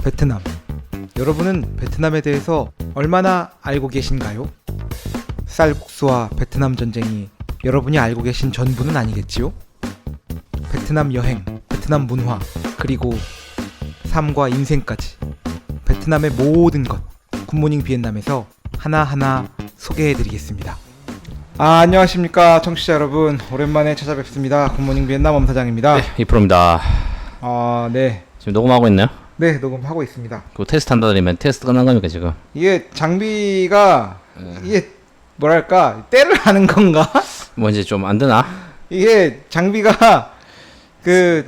베트남. 여러분은 베트남에 대해서 얼마나 알고 계신가요? 쌀국수와 베트남 전쟁이 여러분이 알고 계신 전부는 아니겠지요? 베트남 여행, 베트남 문화, 그리고 삶과 인생까지 베트남의 모든 것 굿모닝 비엔남에서 하나하나 소개해드리겠습니다. 안녕하십니까 청취자 여러분, 오랜만에 찾아뵙습니다. 굿모닝 비엔남 엄사장입니다. 네, 이프로입니다. 네. 지금 녹음하고 있나요? 네, 녹음하고 있습니다. 그 테스트 한다더니면 테스트 끝난 겁니까 지금? 이게 장비가 이게 뭐랄까 때를 하는 건가? 뭐 이제 좀 안 되나? 이게 장비가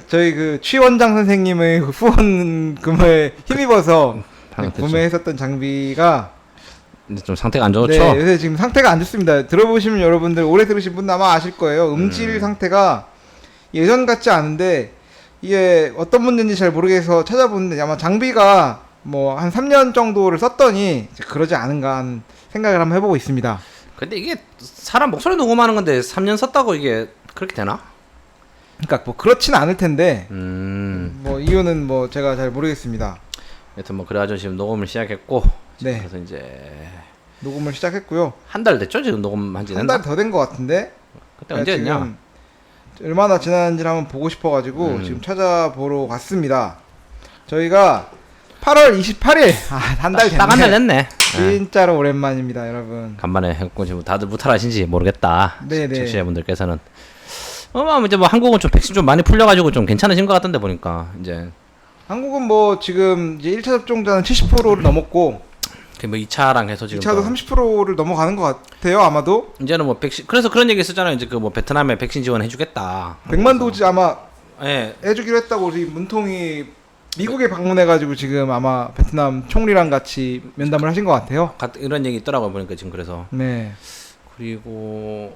저희 취 원장 선생님의 후원금을 힘입어서 구매했었던 장비가 근데 좀 상태가 안 좋죠? 네, 요새 지금 상태가 안 좋습니다. 들어보시면 여러분들 오래 들으신 분 아마 아실 거예요. 음질 상태가 예전 같지 않은데 이게 어떤 문제인지 잘 모르겠어서 찾아보는데 아마 장비가 뭐 한 3년 정도를 썼더니 그러지 않은가 하는 생각을 한번 해보고 있습니다. 근데 이게 사람 목소리 녹음하는 건데 3년 썼다고 이게 그렇게 되나? 그러니까 뭐 그렇진 않을 텐데 뭐 이유는 뭐 제가 잘 모르겠습니다. 여튼 뭐 그래가지고 지금 녹음을 시작했고 네. 그래서 이제 녹음을 시작했고요. 한 달 됐죠 지금 녹음한 지는? 한 달 더 된 것 같은데 그때 언제 했냐? 얼마나 지났는지 한번 보고 싶어가지고 지금 찾아보러 갔습니다. 저희가 8월 28일 한 달 됐네. 딱 한 달 됐네. 진짜로 오랜만입니다, 여러분. 간만에 했고 지금 다들 무탈하신지 모르겠다. 네네. 청취자분들께서는 이제 뭐 한국은 좀 백신 좀 많이 풀려가지고 좀 괜찮으신 것 같던데 보니까 이제 한국은 뭐 지금 이제 1차 접종자는 70%를 넘었고 뭐 2차랑 해서 지금 2차도 30%를 넘어가는 것 같아요, 아마도. 이제는 뭐 백신, 그래서 그런 얘기 있었잖아요. 이제 그 뭐 베트남에 백신 지원해주겠다. 100만 도즈 아마 예. 해주기로 했다고 지금 문통이 미국에 방문해가지고 지금 아마 베트남 총리랑 같이 면담을 하신 것 같아요. 이런 얘기 있더라고요 보니까 지금. 그래서 네. 그리고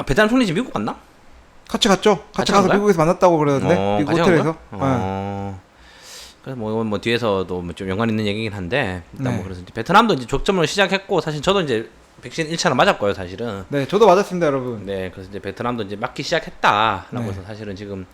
베트남 총리 지금 미국 갔나? 같이 갔죠. 같이 가서 간거야? 미국에서 만났다고 그러던데. 미국 같이 호텔에서. 그래서 뭐 뒤에서도 뭐 좀 연관 있는 얘기긴 한데 일단 네. 뭐 그래서 이제 베트남도 이제 접점을 시작했고 사실 저도 이제 백신 1차는 맞았고요 사실은. 네, 저도 맞았습니다, 여러분. 네, 그래서 이제 베트남도 이제 맞기 시작했다라고 네. 해서 사실은 지금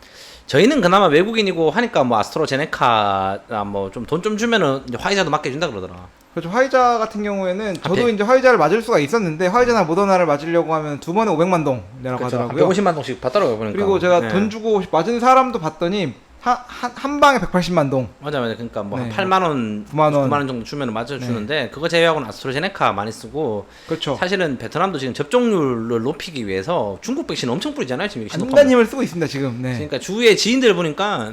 저희는 그나마 외국인이고 하니까 뭐 아스트로제네카나 뭐 좀 돈 좀 주면은 이제 화이자도 맞게 준다 그러더라. 그렇죠. 화이자 같은 경우에는 저도 이제 화이자를 맞을 수가 있었는데 화이자나 모더나를 맞으려고 하면 두 번에 500만 동 내라고 하더라고요. 150만 동씩 받더라고요 보니까. 그리고 제가 네. 돈 주고 맞은 사람도 봤더니 한 방에 180만 동. 맞아. 그러니까 뭐 네. 8만 원, 9만 원. 9만 원 정도 주면 맞아 주는데 그거 제외하고는 아스트로제네카 많이 쓰고. 그렇죠. 사실은 베트남도 지금 접종률을 높이기 위해서 중국 백신 엄청 뿌리잖아요 지금. 안단 힘을 쓰고 있습니다 지금. 네. 그러니까 주위에 지인들 보니까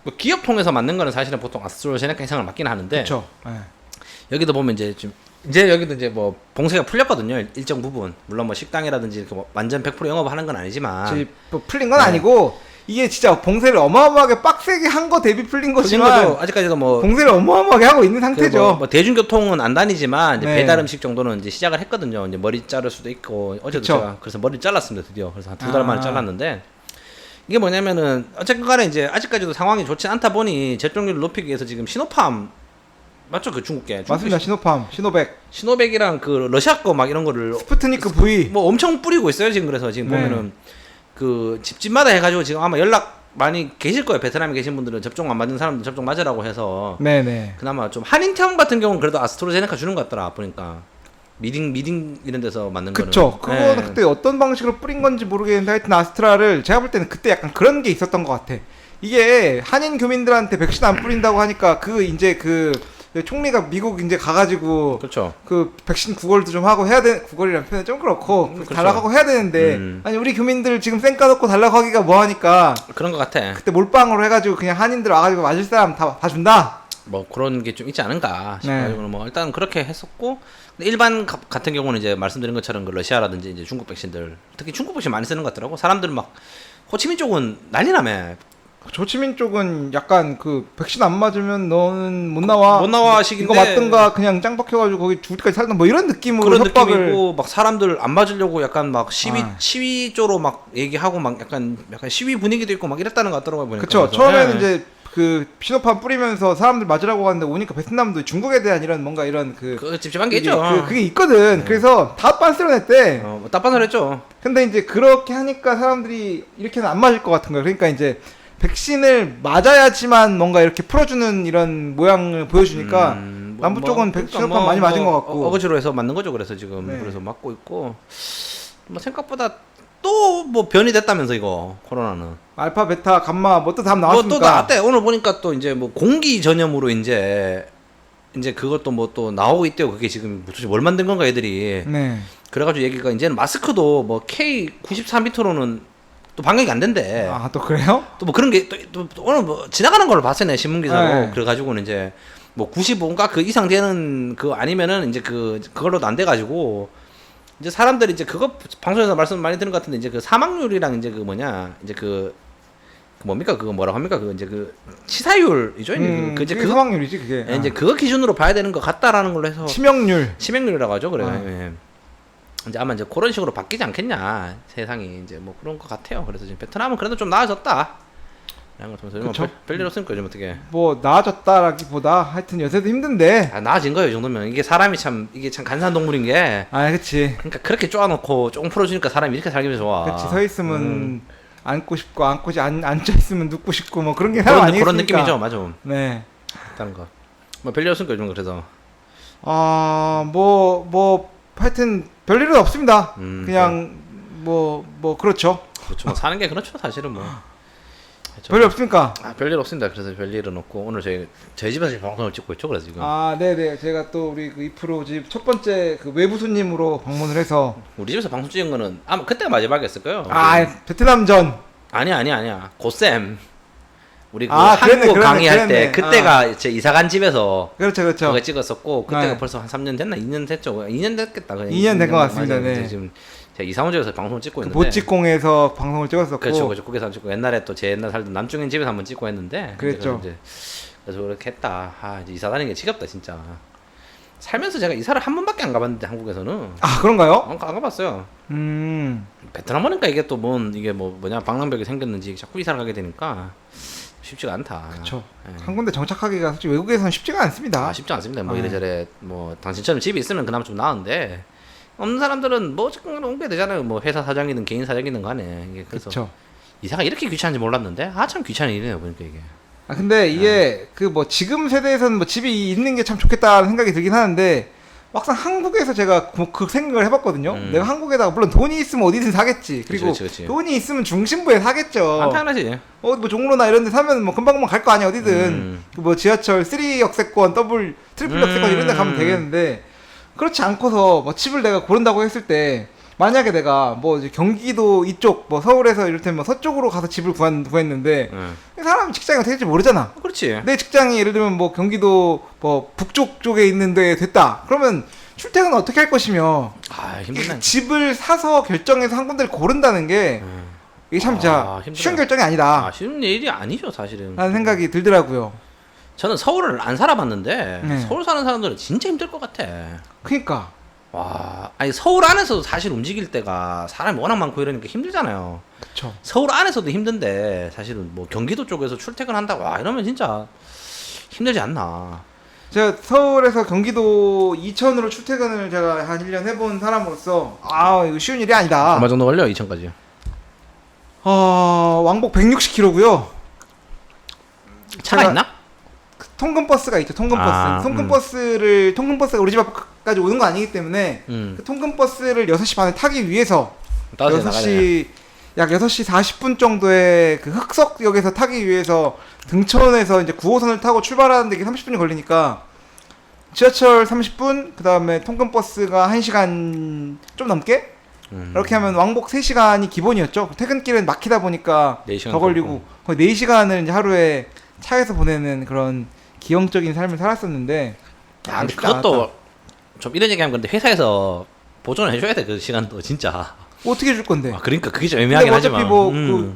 뭐 기업 통해서 맞는 거는 사실은 보통 아스트로제네카 이상을 맞긴 하는데. 그렇죠. 네. 여기도 보면 이제 여기도 이제 뭐 봉쇄가 풀렸거든요 일정 부분. 물론 뭐 식당이라든지 이렇게 뭐 완전 100% 영업하는 건 아니지만. 뭐 풀린 건 아니고 이게 진짜 봉쇄를 어마어마하게 빡세게 한 거 대비 풀린 거지만 거도 아직까지도 뭐 봉쇄를 어마어마하게 하고 있는 상태죠. 뭐 대중교통은 안 다니지만 이제 네. 배달 음식 정도는 이제 시작을 했거든요. 이제 머리 자를 수도 있고 어제도 그쵸. 제가 그래서 머리를 잘랐습니다 드디어. 그래서 한 2달 만에 잘랐는데 이게 뭐냐면은 어쨌든 간에 이제 아직까지도 상황이 좋지 않다 보니 접종률을 높이기 위해서 지금 시노팜 맞죠? 그 중국계 맞습니다. 시노팜, 시노백이랑 그 러시아 거 막 이런 거를 스푸트니크 V 뭐 엄청 뿌리고 있어요 지금. 그래서 지금 네. 보면은 그 집집마다 해가지고 지금 아마 연락 많이 계실 거예요. 베트남에 계신 분들은 접종 안 맞은 사람들 접종 맞으라고 해서. 네네. 그나마 좀 한인타운 같은 경우는 그래도 아스트로제네카 주는 것 같더라 보니까. 미딩 이런 데서 맞는 거는. 그쵸. 그거는 네. 그때 어떤 방식으로 뿌린 건지 모르겠는데 하여튼 아스트라를 제가 볼 때는 그때 약간 그런 게 있었던 것 같아. 이게 한인 교민들한테 백신 안 뿌린다고 하니까 총리가 미국 이제 가가지고 그렇죠. 그 백신 구걸도 좀 하고 해야 돼. 구걸이라는 표현은 좀 그렇고 그렇죠. 달라고 하고 해야 되는데 아니 우리 교민들 지금 쌩 까놓고 달라고 하기가 뭐하니까 그런 것 같아. 그때 몰빵으로 해가지고 그냥 한인들 와가지고 맞을 사람 다 준다. 뭐 그런 게 좀 있지 않은가 네. 싶어가지고 뭐 일단 그렇게 했었고. 근데 일반 같은 경우는 이제 말씀드린 것처럼 그 러시아라든지 이제 중국 백신들 특히 중국 백신 많이 쓰는 것 같더라고. 사람들 막 호치민 쪽은 난리나매. 조치민 쪽은 약간 그 백신 안 맞으면 너는 못 나와 식인데 이거 맞든가 그냥 짱 박혀가지고 거기 죽을 때까지 살든 뭐 이런 느낌으로 그런 협박을. 느낌이고 막 사람들 안 맞으려고 약간 막 시위 쪽으로 막 얘기하고 막 약간 시위 분위기도 있고 막 이랬다는 것 같더라고요 보니까. 그쵸. 그래서. 처음에는 네. 이제 그 신호판 뿌리면서 사람들 맞으라고 하는데 오니까 베트남도 중국에 대한 이런 뭔가 이런 그 찝찝한 게 있죠. 그게 있거든. 그래서 다 빤스러냈대. 뭐 따빤을 했죠. 근데 이제 그렇게 하니까 사람들이 이렇게는 안 맞을 것 같은 거야. 그러니까 이제 백신을 맞아야지만 뭔가 이렇게 풀어주는 이런 모양을 보여주니까 남부 쪽은 그러니까 백신판 많이 맞은 것 같고. 어거지로 해서 맞는 거죠. 그래서 지금 네. 그래서 맞고 있고 뭐 생각보다 또 뭐 변이 됐다면서 이거 코로나는 알파, 베타, 감마 뭐 또 답 뭐 나왔습니까? 또 나왔대. 오늘 보니까 또 이제 뭐 공기 전염으로 이제 그것도 뭐 또 나오고 있대요. 그게 지금 도대체 뭘 만든 건가 애들이. 네. 그래가지고 얘기가 이제는 마스크도 뭐 K94미터로는 또 방역이 안 된대. 아, 또 그래요? 또 뭐 그런 게 또 오늘 뭐 지나가는 걸 봤어요. 내 신문 기사로. 네. 그래가지고는 이제 뭐 95인가 그 이상 되는 그 아니면은 이제 그걸로도 안 돼가지고 이제 사람들이 이제 그거 방송에서 말씀 많이 드는 것 같은데 이제 그 사망률이랑 이제 그 뭐냐 이제 그 뭡니까 그거 뭐라고 합니까 그 이제 그 치사율이죠. 그 이제 그게 사망률이지 그게. 이제 그거 기준으로 봐야 되는 것 같다라는 걸로 해서 치명률. 치명률이라고 하죠. 그래. 아. 예. 이제 아마 이제 그런 식으로 바뀌지 않겠냐 세상이 이제 뭐 그런 것 같아요. 그래서 지금 베트남은 그래도 좀 나아졌다. 라는 걸 통해서 그쵸? 별일 없으니까 요즘 어떻게 뭐 나아졌다라기보다 하여튼 요새도 힘든데. 나아진 거예요 이 정도면. 이게 사람이 참 이게 참 간사한 동물인 게 아, 그치. 그러니까 그렇게 쪼아놓고 쫑 풀어주니까 사람이 이렇게 살기 좋아. 그치. 서 있으면 앉고 싶고 앉아 있으면 눕고 싶고 뭐 그런 게 사람 아니겠습니까? 그런 느낌이죠. 맞아. 네. 다른 거. 뭐 별일 없으니까 요즘 그래서. 뭐 하여튼 별일은 없습니다. 그냥 뭐 그렇죠. 그렇죠. 뭐 사는 게 그렇죠 사실은 뭐. 별일 없습니까? 별일 없습니다. 그래서 별일은 없고 오늘 저희 집에서 방송을 찍고 있죠. 그래서 지금 네네. 제가 또 우리 그 이프로 집 첫 번째 그 외부 손님으로 방문을 해서 우리 집에서 방송 찍은 거는 아마 그때가 마지막이었을 거예요. 베트남전. 아니야. 고쌤. 우리 그 그랬네, 한국어 강의할 그랬네. 때 그때가 제 이사간 집에서 그렇죠. 그거 찍었었고 그때가 네. 벌써 한 3년 됐나? 2년 됐죠. 2년 됐겠다. 2년 된 것 같습니다. 맞아요. 네. 지금 제가 이사 온 집에서 방송을 찍고 그 있는데 보찌공에서 방송을 찍었었고. 그렇죠. 거기서 안 찍고 옛날에 또 제 옛날 살던 남중인 집에서 한번 찍고 했는데 그랬죠. 그래서 그렇게 했다. 이제 이사 다니는 게 지겹다 진짜. 살면서 제가 이사를 한 번밖에 안 가봤는데 한국에서는 그런가요? 안 가봤어요. 음. 베트남 오니까 이게 또 이게 뭐냐 방랑벽이 생겼는지 자꾸 이사를 가게 되니까 쉽지가 않다. 그렇죠. 예. 한 군데 정착하기가 솔직히 외국에서는 쉽지가 않습니다. 쉽지 않습니다. 뭐 네. 이래저래 뭐 당신처럼 집이 있으면 그나마 좀 나은데 없는 사람들은 뭐 어쨌든 옮겨야 되잖아요. 뭐 회사 사장이든 개인 사장이든 간에 이게 그래서 그렇죠. 이사가 이렇게 귀찮은지 몰랐는데 참 귀찮은 일이네요 보니까 이게. 근데 이게 그 뭐 지금 세대에서는 뭐 집이 있는 게 참 좋겠다는 생각이 들긴 하는데 막상 한국에서 제가 그 생각을 해봤거든요. 내가 한국에다가 물론 돈이 있으면 어디든 사겠지. 그리고 그치. 돈이 있으면 중심부에 사겠죠. 간편하지. 뭐 종로나 이런 데 사면 뭐 금방 갈 거 아니야 어디든. 그뭐 지하철 3 역세권, 트리플 역세권 이런 데 가면 되겠는데 그렇지 않고서 뭐 집을 내가 고른다고 했을 때 만약에 내가 뭐 이제 경기도 이쪽 뭐 서울에서 이를테면 뭐 서쪽으로 가서 집을 구했는데 사람 직장이 어떻게 될지 모르잖아. 그렇지. 내 직장이 예를 들면 뭐 경기도 뭐 북쪽 쪽에 있는데 됐다. 그러면 출퇴근은 어떻게 할 것이며 힘드네. 집을 사서 결정해서 한 군데를 고른다는 게 이게 참 진짜 쉬운 결정이 아니다. 쉬운 일이 아니죠 사실은. 라는 생각이 들더라고요. 저는 서울을 안 살아봤는데 네. 서울 사는 사람들은 진짜 힘들 것 같아. 그러니까 아니 서울 안에서도 사실 움직일 때가 사람이 워낙 많고 이러니까 힘들잖아요. 그쵸. 서울 안에서도 힘든데 사실은 뭐 경기도 쪽에서 출퇴근한다고 이러면 진짜 힘들지 않나. 제가 서울에서 경기도 이천으로 출퇴근을 제가 한 1년 해본 사람으로서 이거 쉬운 일이 아니다. 얼마 정도 걸려 2천까지? 왕복 160km고요. 차가 있나? 통근버스가 있죠. 통근버스가 우리 집 앞까지 오는 거 아니기 때문에 그 통근버스를 6시 반에 타기 위해서 6시 약 6시 40분 정도의 그 흑석역에서 타기 위해서 등천에서 이제 9호선을 타고 출발하는 데 30분이 걸리니까 지하철 30분, 그다음에 통근버스가 1시간 좀 넘게 이렇게 하면 왕복 3시간이 기본이었죠. 퇴근길은 막히다 보니까 더 걸리고 거의 4시간을 이제 하루에 차에서 보내는 그런 기형적인 삶을 살았었는데 근데 그것도 좀 이런 얘기하면 근데 회사에서 보존을 해줘야 돼 그 시간도 진짜. 어떻게 해줄 건데? 그러니까 그게 좀 애매하긴 하지만. 어차피 그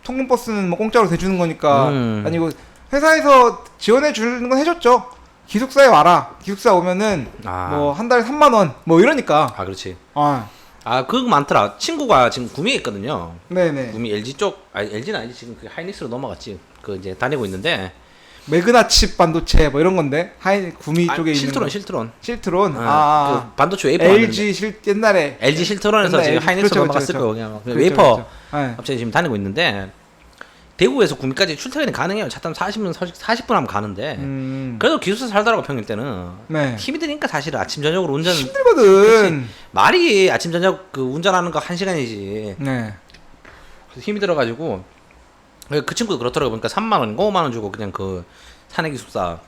통근버스는 뭐 공짜로 대주는 거니까 아니고 회사에서 지원해 주는 건 해줬죠. 기숙사에 와라. 기숙사 오면은 뭐 한 달에 3만 원 뭐 이러니까. 그렇지. 그거 많더라. 친구가 지금 구미에 있거든요. 네네. 구미 LG 쪽, LG는 아니지 지금 그 하이닉스로 넘어갔지. 그 이제 다니고 있는데. 매그나칩 반도체 뭐 이런 건데 구미 쪽에 있는 실트론. 그 반도체 웨이퍼 LG 옛날에 LG 실트론에서 지금 하이닉스로 넘어갔을 거예요. 그냥 웨이퍼 업체에 지금 다니고 있는데 대구에서 구미까지 출퇴근이 가능해요. 차 타면 40분 하면 가는데 그래도 기숙사 살더라고 평일 때는. 네. 힘이 드니까 사실 아침 저녁으로 운전 힘들거든. 말이 아침 저녁 그 운전하는 거 1시간이지. 네. 그래서 힘이 들어가지고 그 친구도 그렇더라고. 그러니까 3만 원, 5만 원 주고 그냥 그 사내 기숙사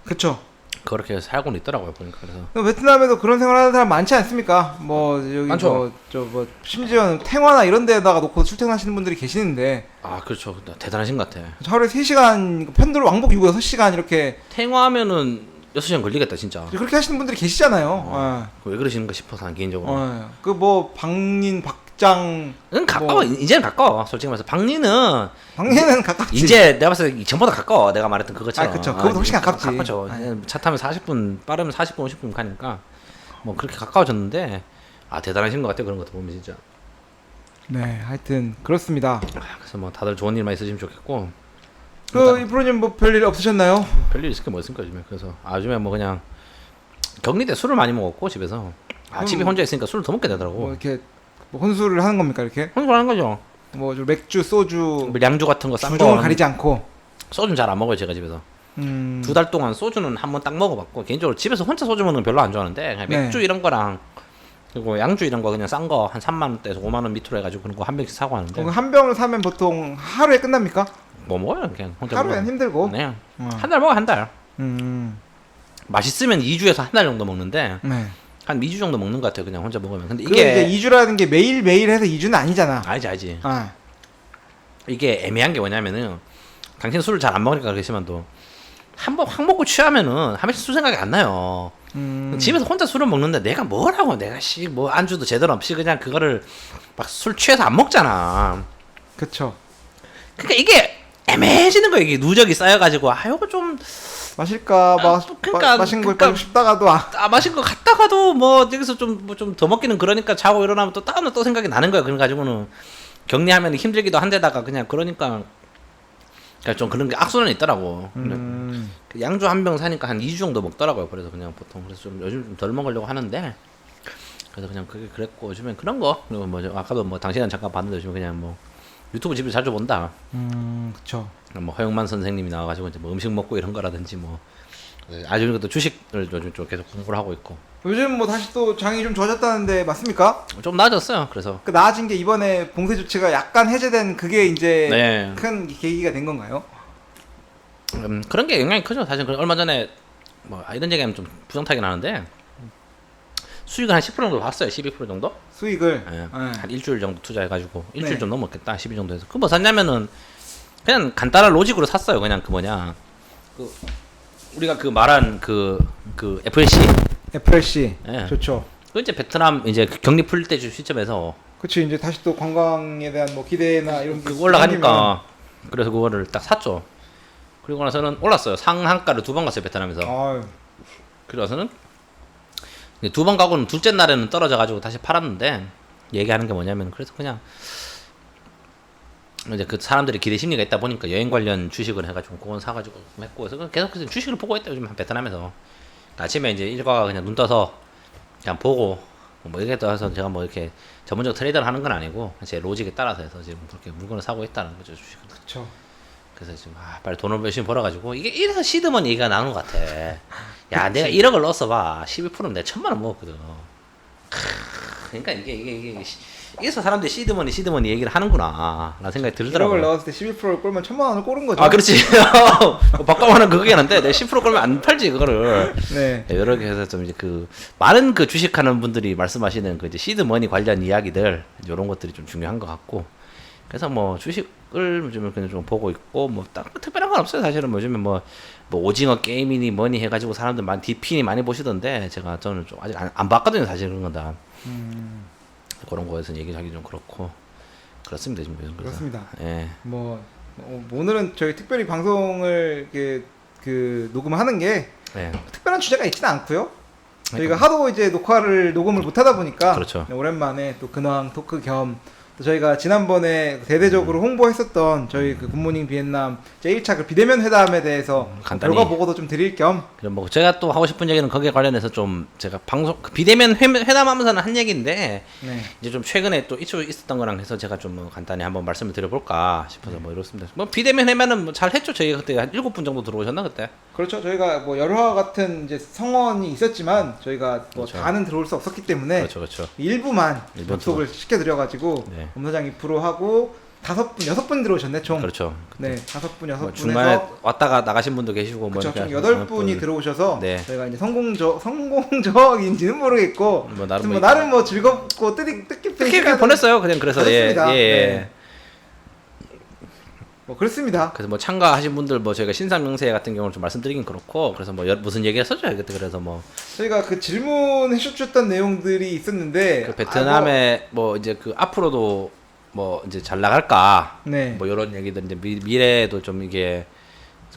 그쵸. 그렇게 살고는 있더라고요 보니까. 그래서 베트남에도 그런 생활하는 사람 많지 않습니까? 뭐 여기 많죠. 뭐 심지어 탱화나 이런 데다가 놓고 출퇴근하시는 분들이 계시는데 아 그렇죠. 대단하신 것 같아. 하루에 3시간 편도로 왕복 6-6시간 이렇게 탱화하면은 6시간 걸리겠다 진짜. 그렇게 하시는 분들이 계시잖아요. 왜 그러시는가 싶어서 난 개인적으로. 그 뭐 박린, 박장, 응 가까워. 뭐, 이제는 가까워. 솔직히 말해서 박리는 박린은 가깝지. 이제 내가 봤을 때 전보다 가까워. 내가 말했던 그것처럼. 아, 그쵸. 그거보다 훨씬 가깝지. 가깝죠. 차 타면 40분, 빠르면 40분, 50분 가니까 뭐 그렇게 가까워졌는데 아 대단하신 것 같아요. 그런 것도 보면 진짜. 네, 하여튼 그렇습니다. 그래서 뭐 다들 좋은 일만 있으시면 좋겠고. 이 프로님 뭐 별일 없으셨나요? 별일 있을 게 뭐 있습니까 요즘에. 그래서 요즘에 뭐 그냥 격리 때 술을 많이 먹었고 집에서. 집에 혼자 있으니까 술을 더 먹게 되더라고. 뭐 이렇게 뭐 혼술을 하는 겁니까 이렇게? 혼술하는 거죠. 뭐 맥주, 소주, 뭐 양주 같은 거 싼 주종을 거. 가리지 않고. 소주는 잘 안 먹어요 제가 집에서. 음. 2달 동안 소주는 한 번 딱 먹어봤고 개인적으로 집에서 혼자 소주 먹는 거 별로 안 좋아하는데 그냥 네. 맥주 이런 거랑 그리고 양주 이런 거 그냥 싼 거 한 3만 원대에서 5만 원 밑으로 해가지고 그런 거 한 병씩 사고 하는데 그럼 한 병을 사면 보통 하루에 끝납니까? 뭐 먹어요 그냥 혼자 하루엔 먹어요. 힘들고. 네. 한 달 먹어 한 달. 음. 맛있으면 2주에서 한 달 정도 먹는데 네. 한 2주 정도 먹는 것 같아요 그냥 혼자 먹으면. 근데 이게 이게 2주라는 게 매일 매일 해서 2주는 아니잖아. 알지. 아. 이게 애매한 게 뭐냐면은 당신 술을 잘 안 먹으니까 그렇지만도 한 번 확 먹고 취하면은 한 번씩 술 생각이 안 나요. 집에서 혼자 술을 먹는데 내가 뭐라고 내가 뭐 안주도 제대로 없이 그냥 그거를 막 술 취해서 안 먹잖아. 그쵸. 그러니까 이게 애매해지는 거야. 이게 누적이 쌓여가지고 이거 좀 마실까 마신 걸 빠지고 싶다가도 마신 거 갔다가도 뭐 여기서 좀 더 먹기는 그러니까 자고 일어나면 또 다음날 또 생각이 나는 거야. 그래가지고는 격리하면 힘들기도 한데다가 그냥 그러니까 좀 그런 게 악순환이 있더라고. 그 양주 한 병 사니까 한 2주 정도 먹더라고요. 그래서 그냥 보통 그래서 좀 요즘 좀 덜 먹으려고 하는데 그래서 그냥 그게 그랬고 요즘엔 그런 거 그리고 뭐 아까도 뭐 당신은 잠깐 봤는데 요즘 그냥 뭐 유튜브 집에서 자주 본다. 그쵸. 뭐 허영만 선생님이 나와가지고 이제 뭐 음식 먹고 이런 거라든지 뭐 아주 또 주식을 요즘 좀 계속 공부를 하고 있고 요즘 뭐 다시 또 장이 좀 좋아졌다는데 맞습니까? 좀 나아졌어요. 그래서 그 나아진 게 이번에 봉쇄 조치가 약간 해제된 그게 이제 네. 큰 계기가 된 건가요? 그런 게 영향이 크죠. 사실 얼마 전에 뭐 이런 얘기하면 좀 부정타긴 하는데 수익을 한 10% 정도 봤어요. 12% 정도? 수익을. 예. 네. 한 일주일 정도 투자해가지고 일주일 네. 좀 넘었겠다. 12 정도 해서 그 뭐 샀냐면은 그냥 간단한 로직으로 샀어요. 그냥 그 뭐냐 그 우리가 그 말한 그 FLC FLC. 예. 좋죠. 그 이제 베트남 이제 격리 풀릴 때 시점에서 그치 이제 다시 또 관광에 대한 뭐 기대나 이런 게 그거 올라가니까 그래서 그거를 딱 샀죠. 그리고 나서는 올랐어요. 상한가를 2번 갔어요 베트남에서. 아유. 그리고 나서는 2번 가고는 둘째 날에는 떨어져가지고 다시 팔았는데 얘기하는 게 뭐냐면 그래서 그냥 이제 그 사람들이 기대 심리가 있다 보니까 여행 관련 주식을 해가지고 그건 사가지고 했고 그래서 계속 주식을 보고 있다 요즘 베트남에서. 아침에 이제 일과가 그냥 눈 떠서 그냥 보고 뭐 이렇게 떠서 제가 뭐 이렇게 전문적 트레이더를 하는 건 아니고 제 로직에 따라서 해서 지금 그렇게 물건을 사고 있다는 거죠 주식을. 그쵸. 그래서 지금 빨리 돈을 열심히 벌어가지고 이게 이래서 시드머니 얘기가 나오는 것 같아. 야 내가 1억을 넣었어 봐 12%면 내가 1,000만 원 먹었거든. 그러니까 이래서 사람들이 시드머니 얘기를 하는구나 라는 생각이 들더라고요. 1억을 넣었을 때 11%를 꼴면 1,000만 원을 꼬른 거죠. 아 그렇지. 바꿔하는 그거긴 한데 내가 10% 걸면 안 팔지 그거를. 네. 여러 개 해서 좀 이제 그 많은 그 주식하는 분들이 말씀하시는 그 이제 시드머니 관련 이야기들 이런 것들이 좀 중요한 것 같고. 그래서 뭐 주식을 요즘에 그냥 좀 보고 있고 뭐 딱 특별한 건 없어요. 사실은 요즘에 뭐 오징어 게임이니 뭐니 해가지고 사람들 많이 DP니 많이 보시던데 저는 좀 아직 안 봤거든요. 사실 그런 건 다. 그런 거에서 얘기하기 좀 그렇고 그렇습니다 지금. 그래서. 그렇습니다. 예. 뭐 오늘은 저희 특별히 방송을 그 녹음하는 게 예. 특별한 주제가 있지는 않고요. 저희가 그러니까. 하도 이제 녹음을 못 하다 보니까 그렇죠. 오랜만에 또 근황 토크 겸 또 저희가 지난번에 대대적으로 홍보했었던 저희 그 굿모닝 비엔남 제1차 그 비대면 회담에 대해서 간단히. 결과 보고도 좀 드릴 겸 그럼 뭐 제가 또 하고 싶은 얘기는 거기에 관련해서 좀 제가 방송 그 비대면 회담하면서는 한 얘기인데 네. 이제 좀 최근에 또 있었던 거랑 해서 제가 좀 뭐 간단히 한번 말씀을 드려볼까 싶어서 뭐 이렇습니다. 뭐 비대면 회면은 뭐 잘 했죠. 저희가 그때 한 7분 정도 들어오셨나 그때? 그렇죠. 저희가 뭐 열화 같은 이제 성원이 있었지만 저희가 뭐 그렇죠. 다는 들어올 수 없었기 때문에 그렇죠. 일부만 일부 접속을 시켜드려가지고 네. 검사장 2% 하고 5분 들어오셨네 총. 그렇죠. 네, 5분, 6분에서 뭐 중간에 왔다가 나가신 분도 계시고 뭐 그렇죠. 총 이렇게 8분이 들어오셔서 네. 저희가 이제 성공적인지는 모르겠고 뭐 나름 뭐 나름 뭐 즐겁고 뜻깊은 특히 시간을 보냈어요. 그냥 그래서 그렇습니다. 예. 네. 뭐 그렇습니다. 그래서 뭐 참가하신 분들 뭐 저희가 신상명세 같은 경우는 좀 말씀드리긴 그렇고 그래서 뭐 무슨 얘기했었죠 그때 그래서 뭐 저희가 그 질문해 주셨던 내용들이 있었는데 그 베트남에 뭐 이제 그 앞으로도 뭐 이제 잘 나갈까 네. 뭐 이런 얘기들 이제 미래에도 좀 이게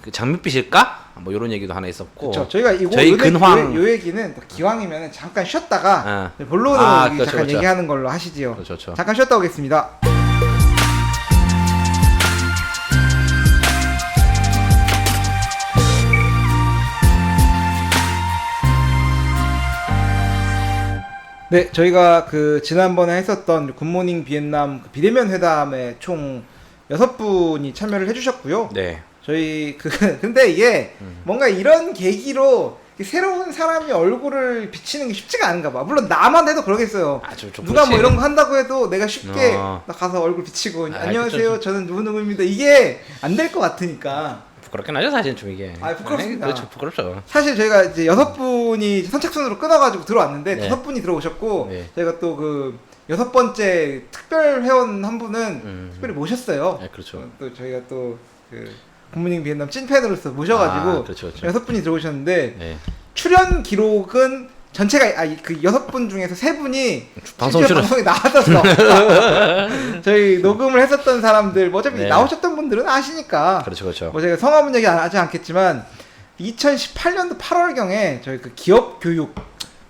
그 장밋빛일까 뭐 이런 얘기도 하나 있었고 그렇죠. 저희가 저희 요 얘기는 기왕이면 잠깐 쉬었다가 본론으로 그렇죠, 잠깐 그렇죠. 얘기하는 걸로 하시지요. 그렇죠. 잠깐 쉬었다 오겠습니다. 네, 저희가 그 지난번에 했었던 굿모닝 비엔남 그 비대면 회담에 총 6분이 참여를 해주셨고요. 네. 저희 근데 이게 뭔가 이런 계기로 새로운 사람이 얼굴을 비치는 게 쉽지가 않은가 봐. 물론 나만 해도 그러겠어요. 좀 누가 뭐 그렇지. 이런 거 한다고 해도 내가 쉽게 어. 나 가서 얼굴 비치고 아, 안녕하세요. 그쵸. 저는 누구누구입니다. 이게 안 될 것 같으니까. 부끄럽긴 하죠 사실 좀 이게. 아, 부끄럽습니다. 그렇죠 부끄럽죠. 사실 저희가 이제 6분이 선착순으로 끊어가지고 들어왔는데 네. 5분이 들어오셨고 네. 저희가 또 그 6번째 특별 회원 한 분은 특별히 모셨어요. 네, 그렇죠. 또 저희가 또 그 굿모닝 비엔남 찐팬으로서 모셔가지고 아, 그렇죠. 6분이 들어오셨는데 네. 출연 기록은 전체가 그 6분 중에서 3분이 방송 실제 출연. 방송에 나왔었어. 저희 녹음을 했었던 사람들 뭐 어차피 네. 나오셨던 분들은 아시니까 그렇죠. 뭐 제가 성함은 얘기 하지 않겠지만 2018년도 8월경에 저희 그 기업 교육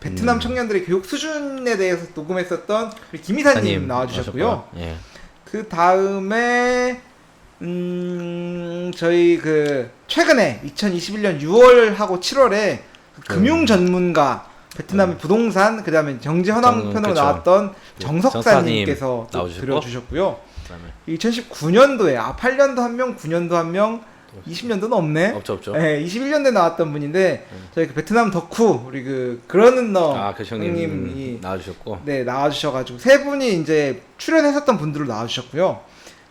베트남 청년들의 교육 수준에 대해서 녹음했었던 우리 김이사님 나와주셨고요. 예. 그 다음에 저희 그 최근에 2021년 6월하고 7월에 금융 전문가 베트남의 부동산 그다음에 경제 현황편으로 그쵸. 나왔던 정석사님께서 또 나와주셨고. 들어주셨고요. 그다음에 2019년도에 8년도 한 명, 9년도 한 명, 20년도는 없네. 없죠. 네, 21년도에 나왔던 분인데 저희 그 베트남 덕후 우리 그러는 너 그 형님이 형님 나와주셨고. 네 나와주셔가지고 세 분이 이제 출연했었던 분들로 나와주셨고요.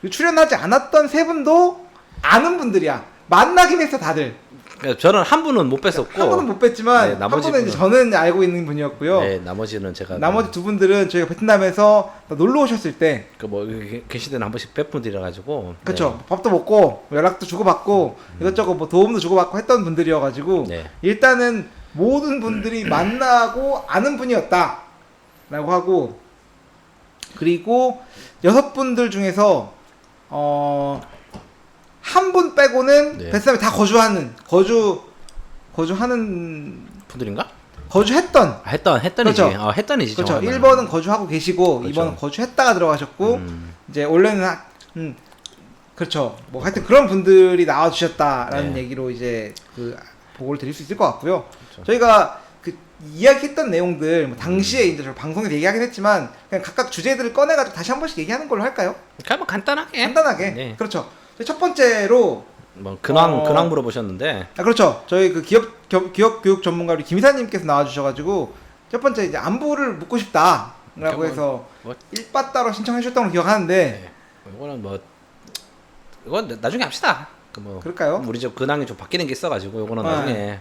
그리고 출연하지 않았던 세 분도 아는 분들이야. 만나긴 했어 다들. 그러니까 저는 한 분은 못 뺐었고. 한 분은 못 뺐지만 네, 한 나머지 분은 이제 분은- 저는 알고 있는 분이었고요. 네, 나머지는 제가 나머지 두 분들은 저희가 베트남에서 놀러 오셨을 때 그뭐 계시던 한 번씩 뵙분들이라 가지고. 그쵸 밥도 먹고 연락도 주고받고 이것저것 뭐 도움도 주고받고 했던 분들이어가지고 네. 일단은 모든 분들이 만나고 아는 분이었다 라고 하고 그리고 6분들 중에서 한 분 빼고는 네. 베트남에 다 거주하는 분들인가? 거주했던 했던이지. 그렇죠. 했던이지. 그렇죠. 정확하면. 1번은 거주하고 계시고 그렇죠. 2번은 거주했다가 들어가셨고 음. 이제 원래는 그렇죠. 뭐 하여튼 그런 분들이 나와 주셨다라는 네. 얘기로 이제 그 보고를 드릴 수 있을 것 같고요. 그렇죠. 저희가 그 이야기했던 내용들 뭐 당시에 이제 저 방송에서 얘기하긴 했지만 그냥 각각 주제들을 꺼내 가지고 다시 한 번씩 얘기하는 걸로 할까요? 그냥 뭐 간단하게. 간단하게. 네. 그렇죠. 첫 번째로 뭐 근황 물어보셨는데. 그렇죠. 저희 그 기업 교육 전문가 우리 김이사님께서 나와주셔가지고 첫 번째 이제 안부를 묻고 싶다라고 그러니까 해서 뭐- 일바따로 신청해 주셨던 걸 기억하는데 네. 이거는 뭐 이건 나중에 합시다. 뭐 그럴까요? 우리 집 근황이 좀 바뀌는 게 있어가지고 이거는 네. 나중에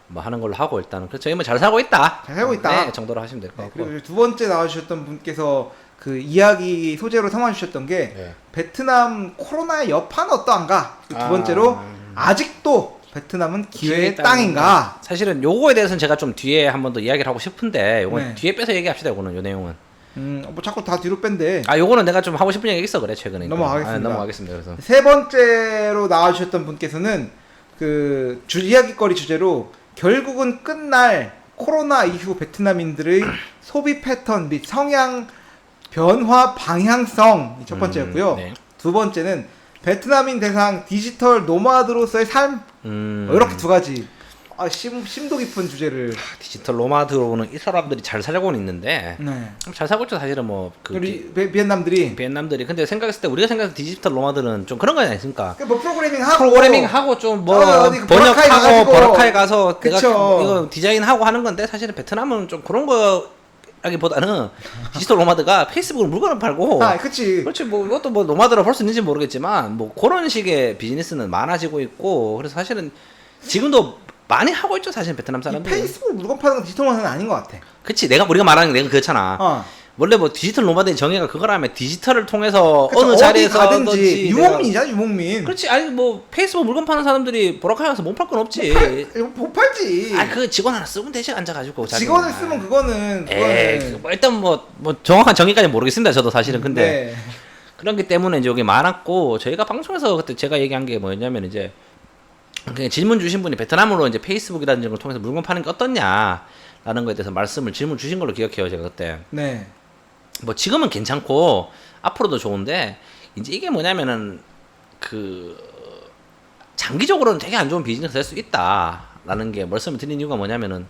뭐 하는 걸로 하고 일단은 그렇죠. 저희만 잘 살고 있다. 잘 살고 있다. 네, 정도로 하시면 될 것 네, 같고. 그리고 두 번째 나와주셨던 분께서 그 이야기 소재로 삼아주셨던 게 네. 베트남 코로나의 여파는 어떠한가? 두 아. 번째로 아직도 베트남은 기회의 땅인가? 사실은 요거에 대해서는 제가 좀 뒤에 한 번 더 이야기를 하고 싶은데 요건 네. 뒤에 빼서 얘기합시다. 요거는 요 내용은. 뭐 자꾸 다 뒤로 뺀데. 요거는 내가 좀 하고 싶은 얘기 있어 그래 최근에. 넘어가겠습니다. 넘어가겠습니다. 그래서 세 번째로 나와주셨던 분께서는 그 이야기거리 주제로 결국은 끝날 코로나 이후 베트남인들의 소비 패턴 및 성향 변화 방향성이 첫 번째였고요. 네. 두 번째는 베트남인 대상 디지털 노마드로서의 삶. 이렇게 두 가지 심도 깊은 주제를. 디지털 노마드로는 이 사람들이 잘 살고는 있는데 네. 잘 살고 있죠 사실은 뭐그 우리 비엔남들이 비엔남들이. 근데 생각했을 때 우리가 생각했을 때 디지털 노마드는 좀 그런 거 아니겠습니까? 뭐 프로그래밍 하고 프로그래밍 하고 좀 뭐 어디 버라카이 번역하고 가가지고. 버라카이 가서 내가 그쵸. 이거 디자인하고 하는 건데 사실은 베트남은 좀 그런 거라기보다는 디지털 노마드가 페이스북으로 물건을 팔고 그치. 그렇지 뭐 이것도 뭐 노마드라 볼 수 있는지 모르겠지만 뭐 그런 식의 비즈니스는 많아지고 있고 그래서 사실은 지금도 많이 하고 있죠 사실 베트남 이 사람들이. 페이스북 물건 파는 건 디지털 노마드는 아닌 것 같아. 그치 우리가 말하는 게 내가 그렇잖아. 원래 뭐 디지털 노마드의 정의가 그거라면 디지털을 통해서 그쵸, 어느 어디 자리에서 가든지 유목민이잖아 유목민. 그렇지. 아니 뭐 페이스북 물건 파는 사람들이 보라카이 가서 못 팔 건 없지. 못 팔지. 그 직원 하나 쓰면 되지 앉아가지고 직원을 쓰면 그거는 뭐 일단 뭐 정확한 정의까지 모르겠습니다 저도 사실은. 근데 네. 그런 게 때문에 이제 여기 많았고 저희가 방송에서 그때 제가 얘기한 게 뭐였냐면 이제 그냥 질문 주신 분이 베트남으로 이제 페이스북이라는 걸 통해서 물건 파는 게 어떻냐라는 거에 대해서 질문 주신 걸로 기억해요 제가 그때. 네. 뭐 지금은 괜찮고 앞으로도 좋은데 이제 이게 뭐냐면은 그 장기적으로는 되게 안 좋은 비즈니스가 될 수 있다라는 게 말씀을 드린 이유가 뭐냐면은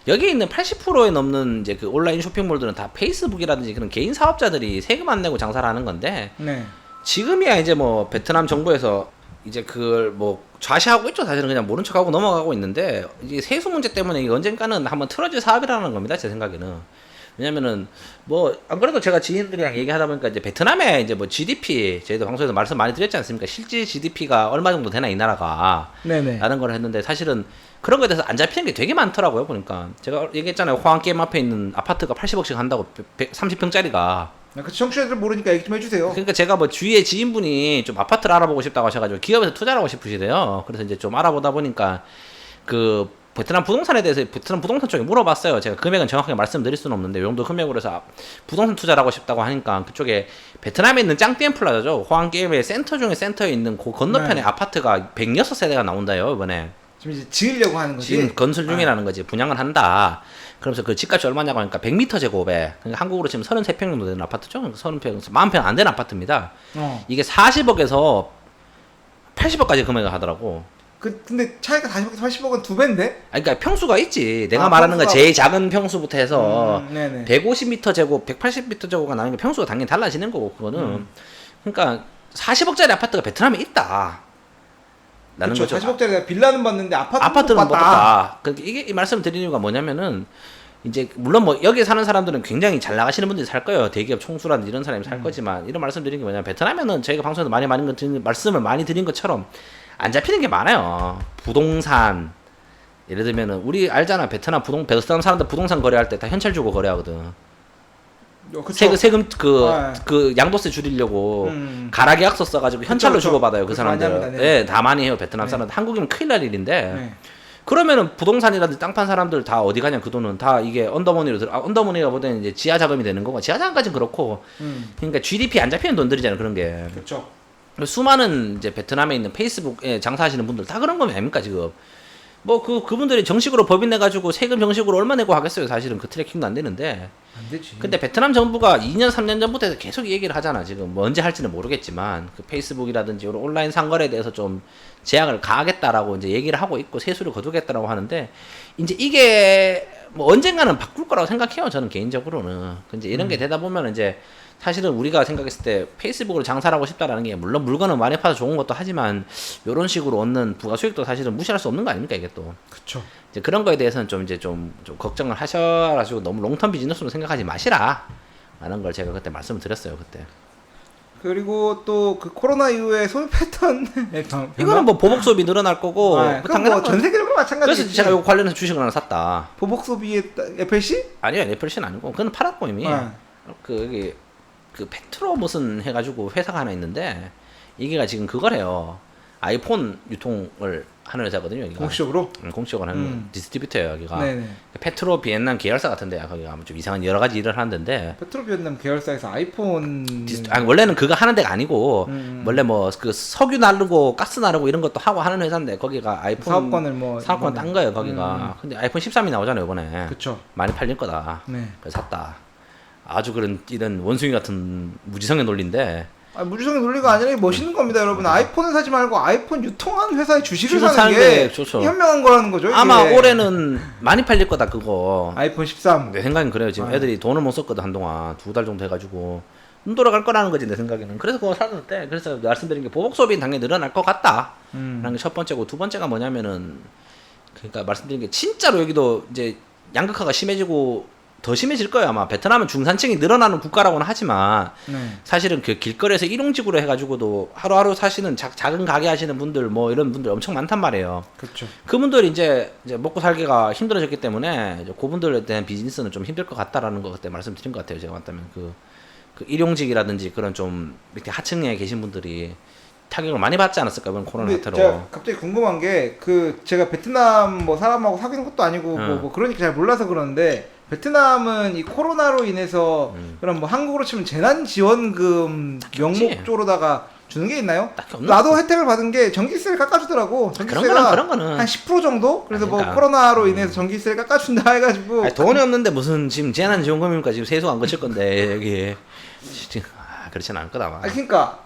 여기 있는 80%에 넘는 이제 그 온라인 쇼핑몰들은 다 페이스북이라든지 그런 개인 사업자들이 세금 안 내고 장사를 하는 건데 네. 지금이야 이제 뭐 베트남 정부에서 이제 그걸 뭐 좌시하고 있죠. 사실은 그냥 모른 척하고 넘어가고 있는데 이게 세수 문제 때문에 이게 언젠가는 한번 틀어질 사업이라는 겁니다. 제 생각에는. 왜냐면은 뭐 안 그래도 제가 지인들이랑 얘기하다 보니까 이제 베트남의 이제 뭐 GDP 저희도 방송에서 말씀 많이 드렸지 않습니까? 실질 GDP가 얼마 정도 되나 이 나라가 네네. 라는 걸 했는데 사실은 그런 거에 대해서 안 잡히는 게 되게 많더라고요. 보니까 제가 얘기했잖아요. 호황 게임 앞에 있는 아파트가 80억씩 한다고 30평짜리가. 그 청취자들 모르니까 얘기 좀 해주세요. 그러니까 제가 뭐 주위에 지인분이 좀 아파트를 알아보고 싶다고 하셔가지고 기업에서 투자를 하고 싶으시대요. 그래서 이제 좀 알아보다 보니까 그 베트남 부동산에 대해서 베트남 부동산 쪽에 물어봤어요. 제가 금액은 정확하게 말씀드릴 수는 없는데 이 정도 금액으로 해서 부동산 투자를 하고 싶다고 하니까 그쪽에 베트남에 있는 짱띠엔 플라자죠. 호황 게임의 센터 중에 센터에 있는 그 건너편에 네. 아파트가 106세대가 나온다요 이번에. 지금 이제 지으려고 하는 거지. 지금 건설 중이라는 거지. 분양을 한다. 그러면서 그 집값이 얼마냐고 하니까 100m 제곱에 그러니까 한국으로 지금 33평 정도 되는 아파트죠. 30평, 40평 안 되는 아파트입니다. 이게 40억에서 80억까지 금액을 하더라고. 근데 차이가 40억에서 80억은 두 배인데? 그러니까 평수가 있지. 내가 말하는 건 제일 작은 평수부터 해서 네네. 150m 제곱, 180m 제곱가 나오니까 평수가 당연히 달라지는 거고 그거는. 그러니까 40억짜리 아파트가 베트남에 있다. 라는 그쵸, 거죠. 40억짜리 빌라는 봤는데 아파트는 못 봤다. 그러니까 이게 이 말씀을 드리는 이유가 뭐냐면은 이제 물론 뭐 여기 사는 사람들은 굉장히 잘 나가시는 분들이 살 거예요. 대기업 총수라든지 이런 사람이 살 거지만 이런 말씀 드리는 게 뭐냐면 베트남에는 저희가 방송에서 말씀을 많이 드린 것처럼 안 잡히는 게 많아요. 부동산 예를 들면은 우리 알잖아. 베트남 사람들 부동산 거래할 때 다 현찰 주고 거래하거든. 그쵸. 세금 네. 그 양도세 줄이려고 가라 계약서 써가지고 현찰로 그쵸. 주고받아요. 그 그쵸, 사람들. 많이 합니다. 네. 네. 다 많이 해요. 베트남 네. 사람들. 한국이면 큰일 날 일인데. 네. 그러면은 부동산이라든지 땅 판 사람들 다 어디 가냐 그 돈은 다 이게 언더머니로 언더머니가 보다는 이제 지하 자금이 되는 거고 지하 자금까지는 그렇고 그러니까 GDP 안 잡히는 돈들이잖아요. 그런 게. 그렇죠. 수많은 이제 베트남에 있는 페이스북에 장사하시는 분들 다 그런 거면 아닙니까 지금. 뭐 그분들이 정식으로 법인 내 가지고 세금 정식으로 얼마 내고 하겠어요. 사실은 그 트래킹도 안 되는데. 안 되지. 근데 베트남 정부가 2년 3년 전부터 계속 얘기를 하잖아. 지금 뭐 언제 할지는 모르겠지만 그 페이스북이라든지 이런 온라인 상거래에 대해서 좀 제약을 가하겠다라고 이제 얘기를 하고 있고 세수를 거두겠다라고 하는데 이제 이게 뭐 언젠가는 바꿀 거라고 생각해요. 저는 개인적으로는. 근데 이런 게 되다 보면 이제 사실은 우리가 생각했을 때 페이스북으로 장사를 하고 싶다라는 게 물론 물건은 많이 팔아서 좋은 것도 하지만 이런 식으로 얻는 부가 수익도 사실은 무시할 수 없는 거 아닙니까 이게 또. 그렇죠. 이제 그런 거에 대해서는 좀 걱정을 하셔가지고 너무 롱텀 비즈니스로 생각하지 마시라 라는 걸 제가 그때 말씀을 드렸어요 그때. 그리고 또 그 코로나 이후에 소비 패턴 이거는 뭐 보복 소비 늘어날 거고 당연한 전 세계적으로 마찬가지지. 그래서 제가 이거 관련해서 주식을 하나 샀다. 보복 소비의 FLC? 아니요 FLC는 아니고 그건 팔았고 이미. 그 여기 그 페트로 무슨 해가지고 회사가 하나 있는데 이게가 지금 그거래요. 아이폰 유통을 하는 회사거든요. 여기가. 공식적으로? 공식적으로 하는 디스트리뷰터예요. 여기가. 네네. 페트로 비엔남 계열사 같은데요. 거기가 좀 이상한 여러 가지 일을 하는 데인데. 페트로 비엔남 계열사에서 아이폰 아니, 원래는 그거 하는 데가 아니고 원래 뭐 그 석유 나르고 가스 나르고 이런 것도 하고 하는 회사인데 거기가 아이폰 사업권을 뭐 사업권 딴 거예요. 거기가. 근데 아이폰 13이 나오잖아요. 이번에. 그쵸. 많이 팔릴 거다. 네. 그래서 샀다. 아주 그런 이런 원숭이 같은 무지성의 논리인데 무주성의 논리가 아니라 멋있는 겁니다, 여러분. 아이폰을 사지 말고 아이폰 유통하는 회사의 주식을 주식을 사는 사는 게 게 좋죠. 현명한 거라는 거죠. 이게. 아마 올해는 많이 팔릴 거다 그거. 아이폰 13. 내 생각엔 그래요. 지금 애들이 돈을 못 썼거든 한동안 2달 정도 해가지고 눈 돌아갈 거라는 거지 내 생각에는. 그래서 그거 샀는데 그래서 말씀드린 게 보복 소비는 당연히 늘어날 것 같다. 라는 게 첫 번째고 두 번째가 뭐냐면은 그러니까 말씀드린 게 진짜로 여기도 이제 양극화가 심해지고 더 심해질 거예요 아마. 베트남은 중산층이 늘어나는 국가라고는 하지만 네. 사실은 그 길거리에서 일용직으로 해가지고도 하루하루 사시는 작은 가게 하시는 분들 뭐 이런 분들 엄청 많단 말이에요. 그렇죠. 그분들이 이제 먹고 살기가 힘들어졌기 때문에 이제 그분들에 대한 비즈니스는 좀 힘들 것 같다라는 거 그때 말씀드린 것 같아요. 제가 봤다면 그 일용직이라든지 그런 좀 이렇게 하층에 계신 분들이 타격을 많이 받지 않았을까 이번 코로나 근데 사태로. 제가 갑자기 궁금한 게 제가 베트남 뭐 사람하고 사귄 것도 아니고 뭐 그러니까 잘 몰라서 그러는데 베트남은 이 코로나로 인해서 그런 뭐 한국으로 치면 재난지원금 명목조로다가 주는 게 있나요? 딱히 없는 나도 혜택을 받은 게 전기세를 깎아주더라고. 전기세가 그런 거는 한 10% 정도? 그래서 그러니까. 뭐 코로나로 인해서 전기세를 깎아준다 해가지고. 아니, 돈이 없는데 무슨 지금 재난지원금입니까? 지금 세수 안 거칠 건데 여기 그렇진 않을 거다 아마. 그러니까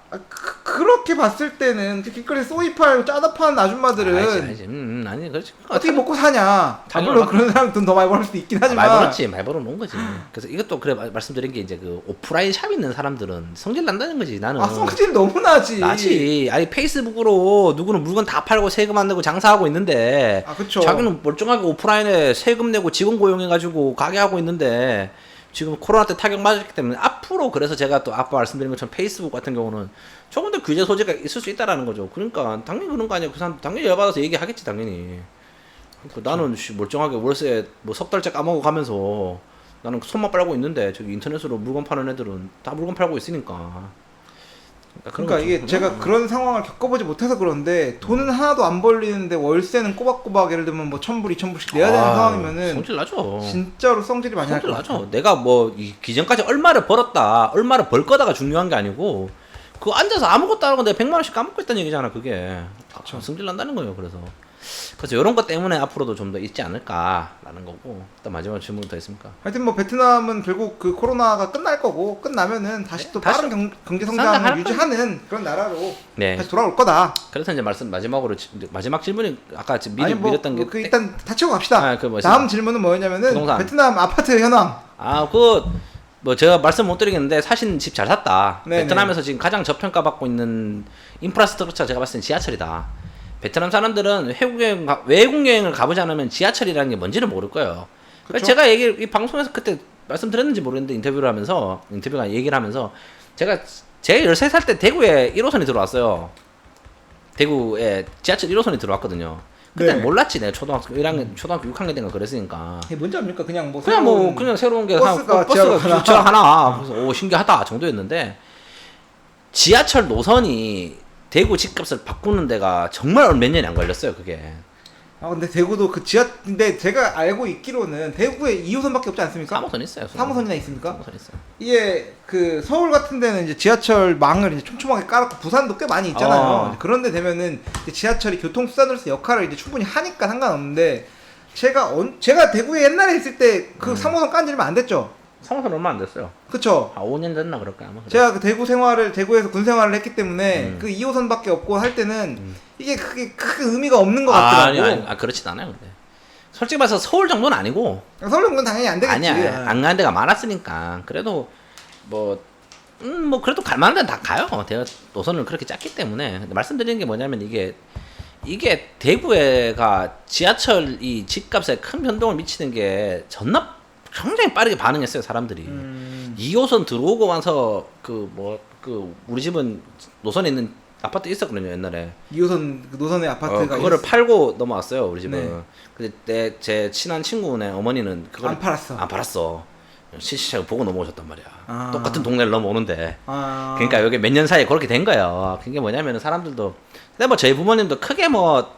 그렇게 봤을 때는 길거리 쏘이 팔고 짜다 파는 아줌마들은 알지. 아니 그렇지. 어떻게 먹고 사냐. 물론 그런 사람 돈 더 많이 벌 수도 있긴 하지만. 많이 벌어 놓은 거지. 그래서 이것도 그래 말씀드린 게 이제 그 오프라인 샵 있는 사람들은 성질 난다는 거지. 나는 성질 너무 나지. 아니 페이스북으로 누구는 물건 다 팔고 세금 안 내고 장사하고 있는데 그쵸. 자기는 멀쩡하게 오프라인에 세금 내고 직원 고용해가지고 가게 하고 있는데 지금 코로나 때 타격 맞았기 때문에 앞으로 그래서 제가 또 아까 말씀드린 것처럼 페이스북 같은 경우는 조금 더 규제 소지가 있을 수 있다라는 거죠. 그러니까 당연히 그런 거 아니야. 그 사람 당연히 열받아서 얘기하겠지 당연히. 그러니까 나는 멀쩡하게 월세 뭐 석 달째 까먹어 가면서 나는 손만 빨고 있는데 저기 인터넷으로 물건 파는 애들은 다 물건 팔고 있으니까. 그러니까 이게 제가 그런 상황을 겪어보지 못해서 그런데 돈은 하나도 안 벌리는데 월세는 꼬박꼬박 예를 들면 뭐 1,000불, 2,000불씩 내야 되는 상황이면은 성질 나죠. 진짜로 성질이 많이 날 성질 것 나죠. 같아요. 내가 뭐 이 기전까지 얼마를 벌었다, 얼마를 벌 거다가 중요한 게 아니고 그 앉아서 아무것도 안 하고 내가 100만 원씩 까먹고 있다는 얘기잖아 그게. 성질 난다는 거예요. 그래서 이런 것 때문에 앞으로도 좀 더 있지 않을까라는 거고. 일단 마지막 질문 더 있습니까? 하여튼 뭐 베트남은 결국 그 코로나가 끝날 거고 끝나면은 다시 또 다시 빠른 경제 성장할 성장을 유지하는 그런 나라로 네. 다시 돌아올 거다. 그래서 이제 마지막으로 마지막 질문이 아까 지금 아니 뭐 미뤘던 게 일단 다치고 갑시다. 다음 질문은 뭐였냐면은 부동산. 베트남 아파트 현황. 뭐 제가 말씀 못 드리겠는데 사신 집 잘 샀다. 네네. 베트남에서 지금 가장 저평가 받고 있는 인프라스트럭처 제가 봤을 땐 지하철이다. 베트남 사람들은 외국 여행을 가보지 않으면 지하철이라는 게 뭔지를 모를 거예요. 그래서 제가 이 방송에서 그때 말씀드렸는지 모르겠는데 인터뷰가 얘기를 하면서 제가 13살 때 대구에 1호선이 들어왔어요. 대구에 지하철 1호선이 들어왔거든요. 그때 네. 몰랐지 내가 초등학교 6학년 때인가 그랬으니까. 이게 뭔지 압니까? 그냥 새로운 게 버스가 지하가 하나. 그래서 신기하다 정도였는데 지하철 노선이 대구 집값을 바꾸는 데가 정말 몇 년이 안 걸렸어요 그게. 근데 대구도 근데 제가 알고 있기로는 대구에 2호선밖에 없지 않습니까? 3호선 있어요. 3호선이나 있습니까? 3호선 있어요. 이게 그 서울 같은 데는 이제 지하철망을 이제 촘촘하게 깔았고 부산도 꽤 많이 있잖아요. 그런데 되면은 이제 지하철이 교통수단으로서 역할을 이제 충분히 하니까 상관없는데 제가 대구에 옛날에 있을 때 그 3호선 깐 지 얼마 안 됐죠? 3호선 얼마 안 됐어요. 그쵸? 5년 됐나 그럴까 아마. 제가 그 대구에서 군 생활을 했기 때문에 그 2호선밖에 없고 할 때는 이게 크게 의미가 없는 것 같더라고. 아니, 그렇진 않아요 근데. 솔직히 말해서 서울 정도는 아니고. 서울 정도는 당연히 안 되겠지. 아니야. 안 가는 데가 많았으니까. 그래도 뭐 그래도 갈 만한 데는 다 가요. 제가 노선을 그렇게 짰기 때문에. 근데 말씀드리는 게 뭐냐면 이게 대구가 지하철이 집값에 큰 변동을 미치는 게 굉장히 빠르게 반응했어요 사람들이. 2호선 들어오고 와서 우리 집은 노선에 있는 아파트 있었거든요 옛날에. 2호선 노선의 아파트가 그거를 팔고 넘어왔어요 우리 집은. 네. 근데 제 친한 친구네 어머니는 그걸 안 팔았어. 안 팔았어. 실시차를 보고 넘어오셨단 말이야. 똑같은 동네를 넘어오는데. 그러니까 여기 몇 년 사이에 그렇게 된 거예요. 그게 뭐냐면은 사람들도 근데 뭐 저희 부모님도 크게 뭐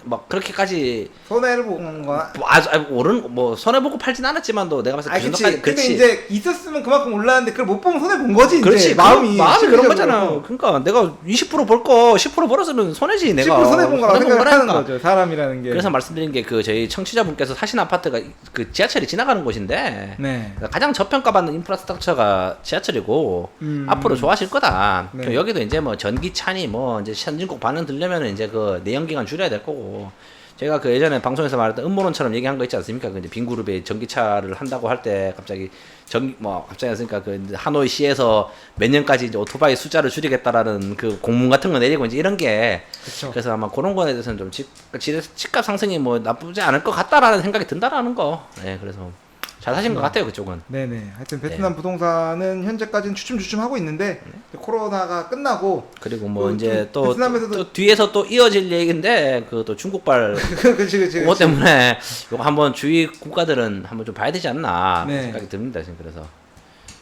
막 그렇게까지 손해를 보는 거나. 뭐 아주 오른 뭐 손해 보고 팔진 않았지만도 내가 봤을 때 그 그치. 정도까지 근데 그렇지. 이제 있었으면 그만큼 올랐는데 그걸 못 보면 손해 본 거지. 그렇지. 이제 마음이 그런 심리적으로. 거잖아. 그러니까 내가 20% 벌 거 10% 벌었으면 손해지 내가. 10% 손해 본 거라고 손해 본 생각하는 거라니까. 거죠. 사람이라는 게. 그래서 말씀드린 게 그 저희 청취자분께서 사신 아파트가 그 지하철이 지나가는 곳인데 네. 가장 저평가받는 인프라스트럭처가 지하철이고 앞으로 좋아하실 거다. 네. 여기도 이제 뭐 전기차니 뭐 이제 선진국 반응 들려면 이제 그 내연기관 줄여야 될 거고. 제가 그 예전에 방송에서 말했던 음모론처럼 얘기한 거 있지 않습니까? 그 이제 빈그룹에 전기차를 한다고 할 때 갑자기 갑자기 했으니까 그 이제 하노이 시에서 몇 년까지 이제 오토바이 숫자를 줄이겠다라는 그 공문 같은 거 내리고 이제 이런 게 그쵸. 그래서 아마 그런 거에 대해서는 좀 집값 상승이 뭐 나쁘지 않을 것 같다라는 생각이 든다라는 거. 네, 그래서 잘 사신 것 같아요 그쪽은. 네네. 하여튼 베트남 부동산은 현재까지는 주춤주춤하고 있는데 코로나가 끝나고 그리고 뭐 또 이제 또, 베트남에서도 또 뒤에서 또 이어질 얘기인데 그 또 중국발 그치. 그거 때문에 이거 한번 주위 국가들은 한번 좀 봐야 되지 않나 네. 생각이 듭니다 지금. 그래서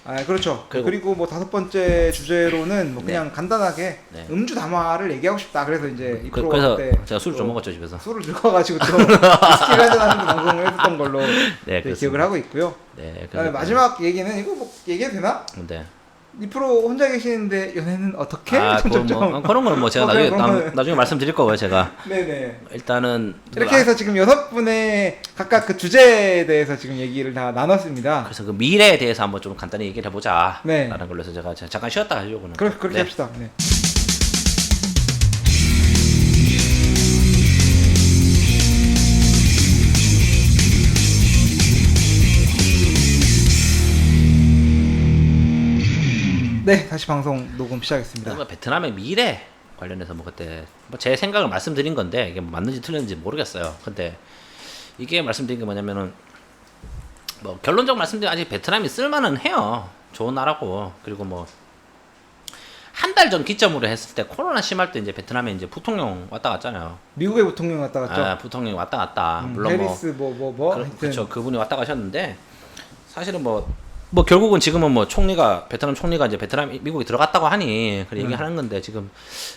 아 그렇죠. 그리고- 그리고 뭐 다섯 번째 주제로는 뭐 그냥 간단하게 네. 음주 담화를 얘기하고 싶다. 그래서 이제 이 프로 그래서 때 제가 술을 좀 또 먹었죠 집에서. 술을 들어가지고 또 위스키를 한잔하는 방송을 했었던 걸로 네, 네, 그렇습니다. 기억을 하고 있고요. 네. 그다음에 마지막 얘기는 이거 뭐 얘기해도 되나? 네. 이 프로 혼자 계시는데 연애는 어떻게? 아, 그런 거는 뭐 제가 나중에 그런 거는- 나중에 말씀드릴 거고요 제가. 네네. 일단은 이렇게 해서 지금 6분의 각각 그 주제에 대해서 지금 얘기를 다 나눴습니다. 그래서 그 미래에 대해서 한번 좀 간단히 얘기를 해보자. 네. 라는 걸로 해서 제가 잠깐 쉬었다 하려고는. 그렇게 네. 합시다. 네. 네, 다시 방송 녹음 시작했습니다. 그러면 베트남의 미래 관련해서 뭐 그때 뭐 제 생각을 말씀드린 건데 이게 뭐 맞는지 틀렸는지 모르겠어요. 근데 이게 말씀드린 게 뭐냐면은 뭐 결론적 말씀드리면 아직 베트남이 쓸만은 해요. 좋은 나라고. 그리고 뭐 한 달 전 기점으로 했을 때 코로나 심할 때 이제 베트남에 이제 부통령 왔다 갔잖아요. 미국의 부통령 왔다 갔죠. 아, 부통령 왔다 갔다. 물론 뭐 페리스 하여튼 그렇죠. 그분이 왔다 가셨는데 사실은 뭐 결국은 지금은 뭐 총리가 베트남 총리가 이제 베트남 미국이 들어갔다고 하니 그 얘기하는 건데 지금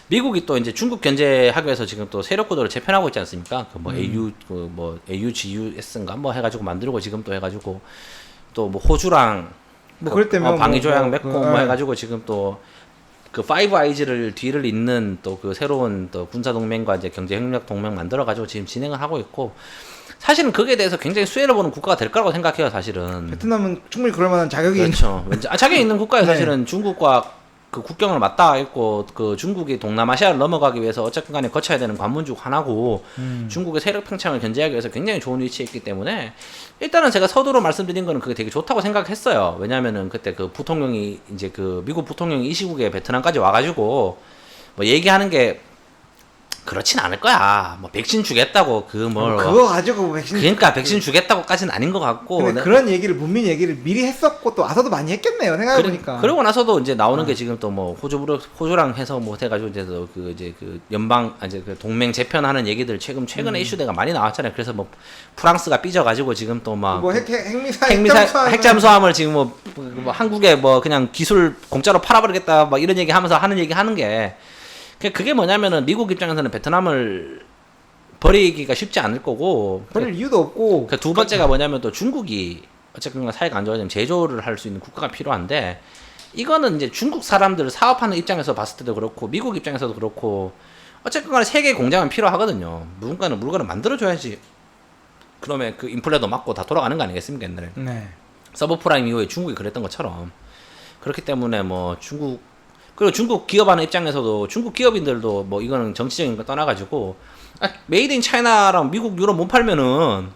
미국이 또 이제 중국 견제하기 위해서 지금 또 세력 구도를 재편하고 있지 않습니까? 그 뭐 AU 그 뭐 AUGUS인가 뭐 해가지고 만들고 지금 또 해가지고 또 뭐 호주랑 뭐 그럴 때면 방위 조약 뭐 맺고 그, 뭐 예. 해가지고 지금 또 그 파이브 아이즈를 뒤를 잇는 또 그 새로운 또 군사 동맹과 이제 경제 협력 동맹 만들어 가지고 지금 진행을 하고 있고 사실은 거기에 대해서 굉장히 수혜를 보는 국가가 될 거라고 생각해요 사실은. 베트남은 충분히 그럴 만한 자격이 그렇죠. 왠지 자격이 있는 국가에 네. 사실은 중국과 그 국경을 맞닿아 있고 그 중국이 동남아시아를 넘어가기 위해서 어쨌든 간에 거쳐야 되는 관문 중 하나고 중국의 세력 팽창을 견제하기 위해서 굉장히 좋은 위치에 있기 때문에 일단은 제가 서두로 말씀드린 거는 그게 되게 좋다고 생각했어요. 왜냐면은 그때 그 부통령이 이제 그 미국 부통령이 이 시국에 베트남까지 와가지고 뭐 얘기하는 게 그렇진 않을 거야. 뭐 백신 주겠다고 그거 가지고 백신 그러니까 백신 주겠다고까지는 아닌 것 같고. 근데 그런 얘기를 문민 얘기를 미리 했었고 또 와서도 많이 했겠네요. 생각해 보니까. 그러고 나서도 이제 나오는 게 지금 또 뭐 호주랑 해서 뭐 해가지고 이제 그 연방 이제 그 동맹 재편하는 얘기들 최근에 이슈대가 많이 나왔잖아요. 그래서 뭐 프랑스가 삐져가지고 지금 또 막 뭐 핵미사일 핵잠수함을 지금 뭐 한국에 뭐 그냥 기술 공짜로 팔아버리겠다 막 이런 얘기 하면서 하는 게 그게 뭐냐면은 미국 입장에서는 베트남을 버리기가 쉽지 않을 거고 버릴 이유도 없고 두 번째가 뭐냐면 또 중국이 어쨌든 사이가 안 좋아지면 제조를 할 수 있는 국가가 필요한데 이거는 이제 중국 사람들 사업하는 입장에서 봤을 때도 그렇고 미국 입장에서도 그렇고 어쨌든 간에 세계의 공장은 필요하거든요. 누군가는 물건을 만들어줘야지 그러면 그 인플레도 맞고 다 돌아가는 거 아니겠습니까 옛날에. 네. 서브프라임 이후에 중국이 그랬던 것처럼 그렇기 때문에 뭐 그리고 중국 기업하는 입장에서도 중국 기업인들도 뭐 이거는 정치적인 거 떠나가지고 메이드 인 차이나랑 미국 유럽 못 팔면은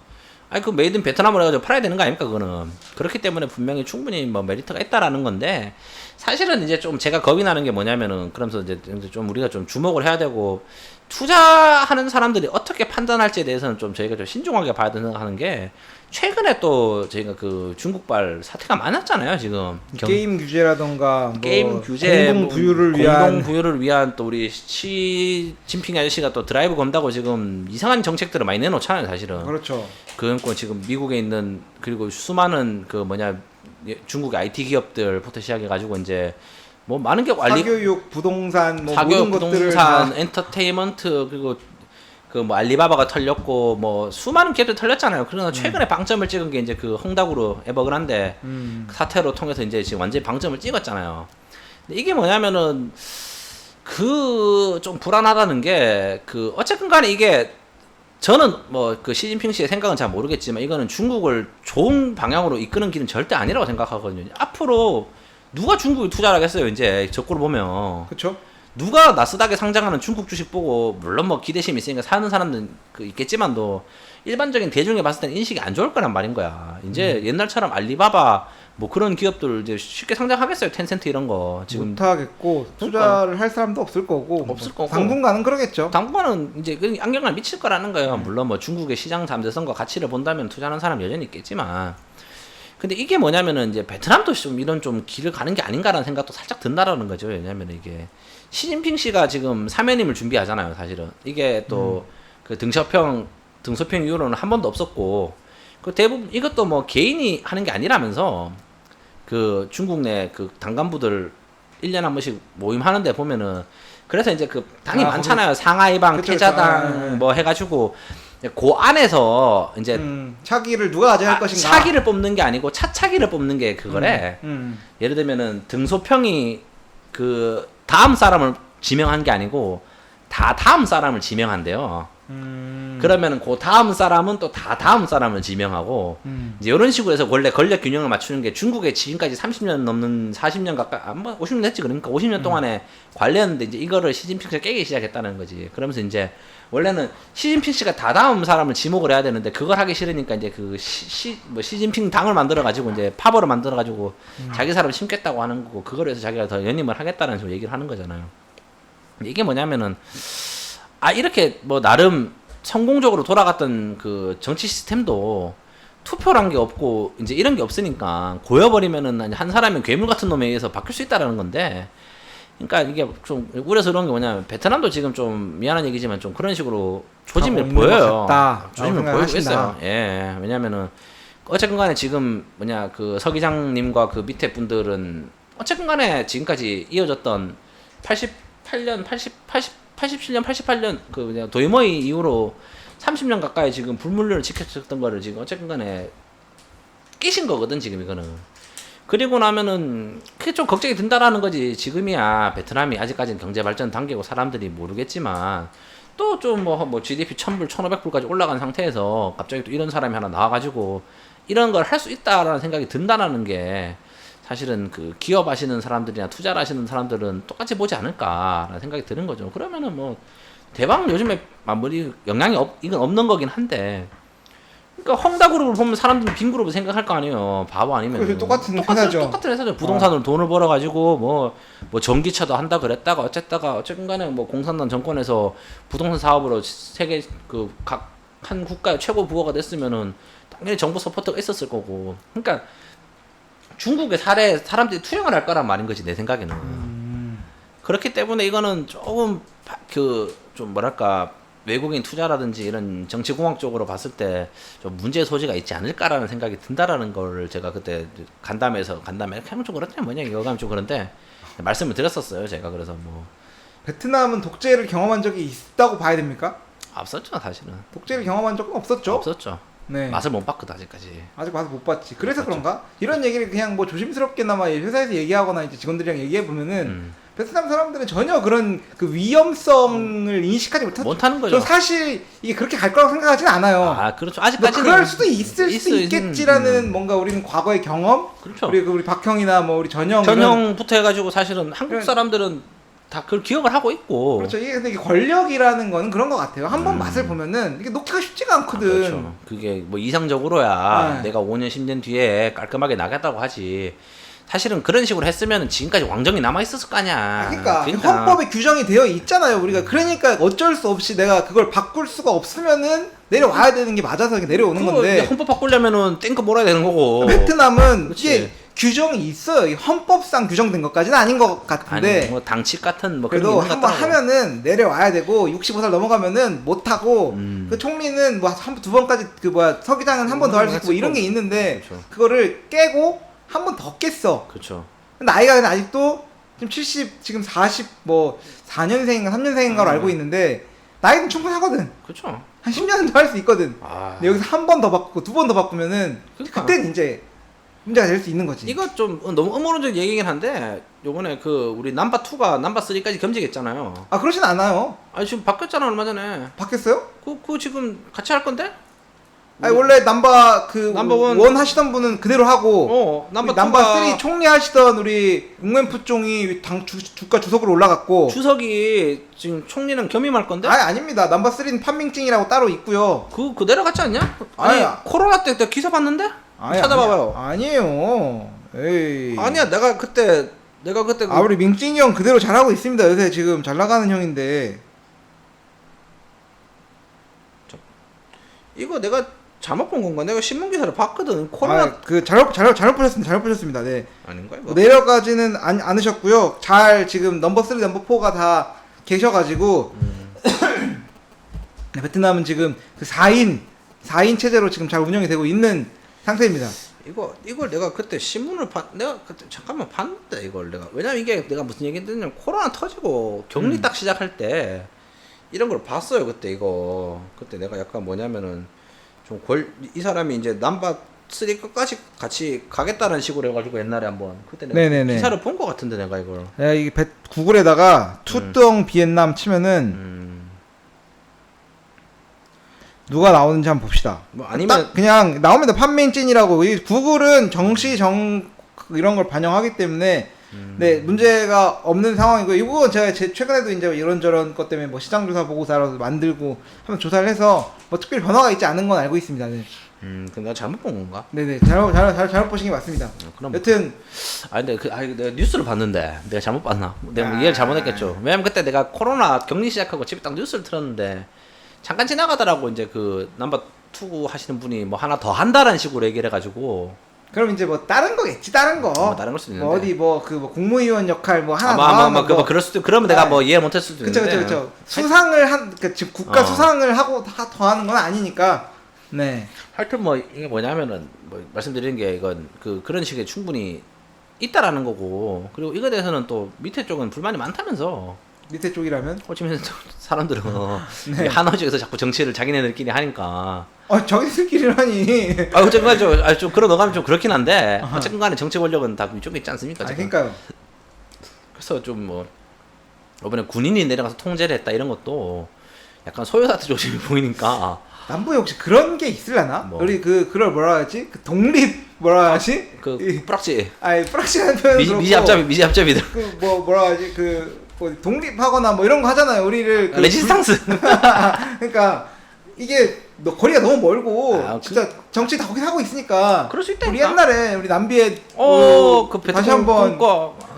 그 메이드 인 베트남으로 해가지고 팔아야 되는 거 아닙니까 그거는. 그렇기 때문에 분명히 충분히 뭐 메리트가 있다라는 건데 사실은 이제 좀 제가 겁이 나는 게 뭐냐면은 그러면서 이제 좀 우리가 좀 주목을 해야 되고 투자하는 사람들이 어떻게 판단할지에 대해서는 좀 저희가 좀 신중하게 봐야 된다고 하는 게 최근에 또 저희가 그 중국발 사태가 많았잖아요 지금. 게임 규제라던가 뭐 게임 규제 공동 부유를 위한 또 우리 시진핑 아저씨가 또 드라이브 건다고 지금 이상한 정책들을 많이 내놓잖아요 사실은. 그렇죠. 그건 지금 미국에 있는 그리고 수많은 그 중국의 IT 기업들부터 시작해 가지고 이제 뭐 많은 게 사교육, 부동산, 뭐 사교육, 모든 것들을 부동산, 다 엔터테인먼트 그리고 그 뭐 알리바바가 털렸고 뭐 수많은 기업들 털렸잖아요. 그러나 최근에 방점을 찍은 게 이제 그 헝다그룹 에버그란데 그 사태로 통해서 이제 지금 완전히 방점을 찍었잖아요. 근데 이게 뭐냐면은 그 좀 불안하다는 게 그 어쨌든 간에 이게 저는 뭐 그 시진핑 씨의 생각은 잘 모르겠지만 이거는 중국을 좋은 방향으로 이끄는 길은 절대 아니라고 생각하거든요. 앞으로 누가 중국에 투자를 하겠어요, 이제 적으로 보면. 그렇죠. 누가 나스닥에 상장하는 중국 주식 보고 물론 뭐 기대심이 있으니까 사는 사람들은 그 있겠지만도 일반적인 대중이 봤을 때는 인식이 안 좋을 거란 말인 거야. 이제 옛날처럼 알리바바 뭐 그런 기업들 이제 쉽게 상장하겠어요. 텐센트 이런 거 지금 못하겠고 투자를 할 사람도 없을 거고 없을 거고. 당분간은 그러겠죠. 당분간은 이제 그 안경을 미칠 거라는 거예요. 물론 뭐 중국의 시장 잠재성과 가치를 본다면 투자하는 사람 여전히 있겠지만, 근데 이게 뭐냐면은 이제 베트남도 좀 이런 좀 길을 가는 게 아닌가라는 생각도 살짝 든다라는 거죠. 왜냐면 이게 시진핑 씨가 지금 사면임을 준비하잖아요. 사실은 이게 또 그 등소평 이후로는 한 번도 없었고, 그 대부분 이것도 뭐 개인이 하는 게 아니라면서 그 중국 내 그 당간부들 1년에 한 번씩 모임하는데 보면은, 그래서 이제 그 당이 많잖아요. 상하이방, 그쵸, 태자당 뭐 해가지고 그 안에서 이제 차기를 누가 가져갈 것인가. 차기를 뽑는 게 아니고 차차기를 뽑는 게 그거래. 예를 들면은 등소평이 그 다음 사람을 지명한 게 아니고 다 다음 사람을 지명한대요. 그러면은 그 다음 사람은 또 다 다음 사람을 지명하고 이제 이런 식으로 해서 원래 권력 균형을 맞추는 게 중국의 지금까지 30년 넘는 40년 가까이 아마 50년 됐지. 그러니까 50년 동안에 관리했는데 이제 이거를 시진핑 씨가 깨기 시작했다는 거지. 그러면서 이제 원래는 시진핑 씨가 다 다음 사람을 지목을 해야 되는데 그걸 하기 싫으니까 이제 그 뭐 시진핑 당을 만들어 가지고 이제 파벌을 만들어 가지고 자기 사람을 심겠다고 하는 거고, 그걸 해서 자기가 더 연임을 하겠다는 식으로 얘기를 하는 거잖아요. 근데 이게 뭐냐면은 이렇게 뭐 나름 성공적으로 돌아갔던 그 정치 시스템도 투표란 게 없고 이제 이런 게 없으니까 고여버리면은 한 사람이 괴물 같은 놈에 의해서 바뀔 수 있다라는 건데, 그러니까 이게 좀 우려서 그런 게 뭐냐면 베트남도 지금 좀 미안한 얘기지만 좀 그런 식으로 조짐을 보여요. 조짐을 보이고 있어요. 예, 왜냐면은 어쨌든 간에 지금 그 서 기장님과 그 밑에 분들은 어쨌든 간에 지금까지 이어졌던 87년, 88년 그 도이머이 이후로 30년 가까이 지금 불문율을 지켰던 거를 지금 어쨌든 간에 끼신 거거든, 지금 이거는. 그리고 나면은 그게 좀 걱정이 든다라는 거지. 지금이야 베트남이 아직까지는 경제 발전 단계고 사람들이 모르겠지만 또 좀 뭐 GDP 1000불, 1500불까지 올라간 상태에서 갑자기 또 이런 사람이 하나 나와가지고 이런 걸 할 수 있다라는 생각이 든다라는 게 사실은 그 기업 하시는 사람들이나 투자를 하시는 사람들은 똑같이 보지 않을까라는 생각이 드는 거죠. 그러면은 뭐 대박 요즘에 아무리 영향이 이건 없는 거긴 한데, 그러니까 헝다그룹을 보면 사람들은 빈그룹을 생각할 거 아니에요. 바보 아니면. 똑같은 회사죠. 똑같은 회사죠. 부동산으로 돈을 벌어가지고 뭐 전기차도 한다 그랬다가 어쨌든 간에 뭐 공산당 정권에서 부동산 사업으로 세계 그 각 한 국가의 최고 부호가 됐으면은 당연히 정부 서포트가 있었을 거고. 그러니까 중국의 사례에 사람들이 투영을 할 거란 말인 거지, 내 생각에는. 그렇기 때문에 이거는 조금 좀 뭐랄까 외국인 투자라든지 이런 정치공학적으로 봤을 때 좀 문제의 소지가 있지 않을까라는 생각이 든다라는 걸 제가 그때 간담회 이렇게 하면 좀 그렇냐 뭐냐 이거 하면 좀 그런데 말씀을 드렸었어요, 제가. 그래서 뭐 베트남은 독재를 경험한 적이 있다고 봐야 됩니까? 없었죠, 사실은. 독재를 경험한 적은 없었죠. 없었죠. 네. 맛을 못 봤거든, 아직까지. 아직 맛을 못 봤지. 그래서 그런가? 이런 얘기를 그냥 뭐 조심스럽게나마 회사에서 얘기하거나 이제 직원들이랑 얘기해 보면은 베트남 사람들은 전혀 그런 그 위험성을 인식하지 못하는 거죠. 저 사실 이게 그렇게 갈 거라고 생각하지는 않아요. 그렇죠. 뭐 아직까지는 그럴 수도 있을 수도 있겠지라는 뭔가 우리는 과거의 경험, 그렇죠. 우리 박형이나 뭐 우리 전형부터 해가지고 사실은 한국 사람들은 다 그걸 기억을 하고 있고. 그렇죠. 이게 근데 이게 권력이라는 거는 그런 것 같아요. 한번 맛을 보면은 이게 놓기가 쉽지가 않거든. 그렇죠. 그게 뭐 이상적으로야 네. 내가 5년 10년 뒤에 깔끔하게 나갔다고 하지. 사실은 그런 식으로 했으면 지금까지 왕정이 남아 있었을 거 아니야. 그러니까 헌법에 규정이 되어 있잖아요. 우리가 그러니까 어쩔 수 없이 내가 그걸 바꿀 수가 없으면은 내려와야 되는 게 맞아서 내려오는 건데. 헌법 바꾸려면은 땡크 몰아야 되는 거고. 베트남은 그치. 이게 규정이 있어요. 이 헌법상 규정된 것까지는 아닌 것 같은데. 아니, 뭐 당칙 같은 뭐 그런 그래도 게 있는 한번 것 같더라고. 하면은 내려와야 되고 65살 넘어가면은 못 하고 그 총리는 뭐 두 번까지 서 기장은 한 번 더 할 수 있고 뭐 이런 게 있는데 그렇죠. 그거를 깨고 한 번 더 깼어. 그렇죠. 나이가 근데 아직도 지금 70 지금 40 뭐 4년생인가 3년생인가로 알고 있는데 나이는 충분하거든. 그렇죠. 한 10년은 더 할 수 있거든. 아, 근데 여기서 한 번 더 바꾸고 두 번 더 바꾸면은 그러니까. 그때는 이제 문제가 될 수 있는 거지. 이거 좀 너무 음모론적 얘기긴 한데 요번에 그 우리 넘버 2가 넘버 3까지 겸직했잖아요. 아 그러진 않아요. 아니 지금 바뀌었잖아 얼마 전에. 바뀌었어요? 그 지금 같이 할 건데? 아니 원래 남바 그 넘버 원. 원 하시던 분은 그대로 하고 넘버 남바 2가 3 총리 하시던 우리 웅웬프 종이 당 주가 주석으로 올라갔고 주석이 지금 총리랑 겸임할 건데? 아니 아닙니다. 남바 3는 판밍증이라고 따로 있고요. 그 내려갔지 않냐? 아니 아니, 코로나 때 기사 봤는데? 찾아봐봐요. 아니에요. 에이. 아니야 내가 그때 그 우리 민증이 형 그대로 잘하고 있습니다. 요새 지금 잘 나가는 형인데. 이거 내가 잘못 본 건가? 내가 신문 기사를 봤거든. 코로나 그 잘못 보셨습니다. 네. 아닌가 이거? 내려가지는 않으셨고요. 잘 지금 넘버 3, 넘버 4가 다 계셔가지고 네, 베트남은 지금 그 4인 체제로 지금 잘 운영이 되고 있는 상태입니다. 이걸 내가 그때 신문을 내가 그때 잠깐만 봤는데 이걸 내가 왜냐면 이게 내가 무슨 얘기 했냐면 코로나 터지고 격리 딱 시작할 때 이런 걸 봤어요 그때 이거 그때 내가 약간 뭐냐면은 좀 이 사람이 이제 넘버 3 끝까지 같이 가겠다는 식으로 해가지고 옛날에 한번 그때 내가 네네네. 기사를 본 것 같은데 내가 이걸 이게 구글에다가 투덩 비엔남 치면은 누가 나오는지 한번 봅시다. 뭐 아니면 딱 그냥 나옵니다. 판민찐이라고. 이 구글은 이런 걸 반영하기 때문에 네 문제가 없는 상황이고 이건 제가 최근에도 이제 이런저런 것 때문에 뭐 시장 조사 보고서라도 만들고 한번 조사를 해서 뭐 특별히 변화가 있지 않은 건 알고 있습니다. 네. 그럼 내가 잘못 본 건가? 네네 잘못 보신 게 맞습니다. 그럼 여튼 근데 내가 뉴스를 봤는데 내가 잘못 봤나? 내가 이해를 잘못했겠죠. 왜냐면 그때 내가 코로나 격리 시작하고 집에 딱 뉴스를 틀었는데 잠깐 지나가더라고 이제 그 넘버 2 하시는 분이 뭐 하나 더 한다라는 식으로 얘기를 해가지고 그럼 이제 뭐 다른 거겠지 다른 거. 다른 걸 수도 있는데 뭐 어디 뭐 공무위원 역할 뭐 하나 더 하는 거. 그럴 수도 그러면 내가 뭐 이해 못했을 수도 있는데. 그쵸. 수상을 지금 국가 수상을 하고 더 하는 건 아니니까. 네. 하여튼 뭐 이게 뭐냐면은 뭐 말씀드리는 게 이건 그런 식의 충분히 있다라는 거고 그리고 이거에 대해서는 또 밑에 쪽은 불만이 많다면서. 밑에 쪽이라면? 호치민 사람들은 네. 하노이 쪽에서 자꾸 정치를 자기네들끼리 하니까. 저기들끼리라니. 어쨌건 좀 그런 어감이 좀 그렇긴 한데 어쨌든 간에 정치 권력은 다 이쪽에 있지 않습니까? 그러니까요. 그래서 좀 뭐 이번에 군인이 내려가서 통제를 했다 이런 것도 약간 소요사태 조짐이 보이니까. 남부에 혹시 그런 게 있을라나? 뭐. 우리 그걸 뭐라 하지? 그 독립 뭐라 하지? 뿌락지. 뿌락지라는 표현은 그렇고. 미지압잡이들. 뭐라 하지? 뭐 독립하거나 뭐 이런 거 하잖아요. 우리를 레지스탕스. 그러니까 이게 거리가 너무 멀고 진짜 그 정치 다 거기서 하고 있으니까. 그럴 수 있다니까. 우리 옛날에 우리 남비에 다시 한번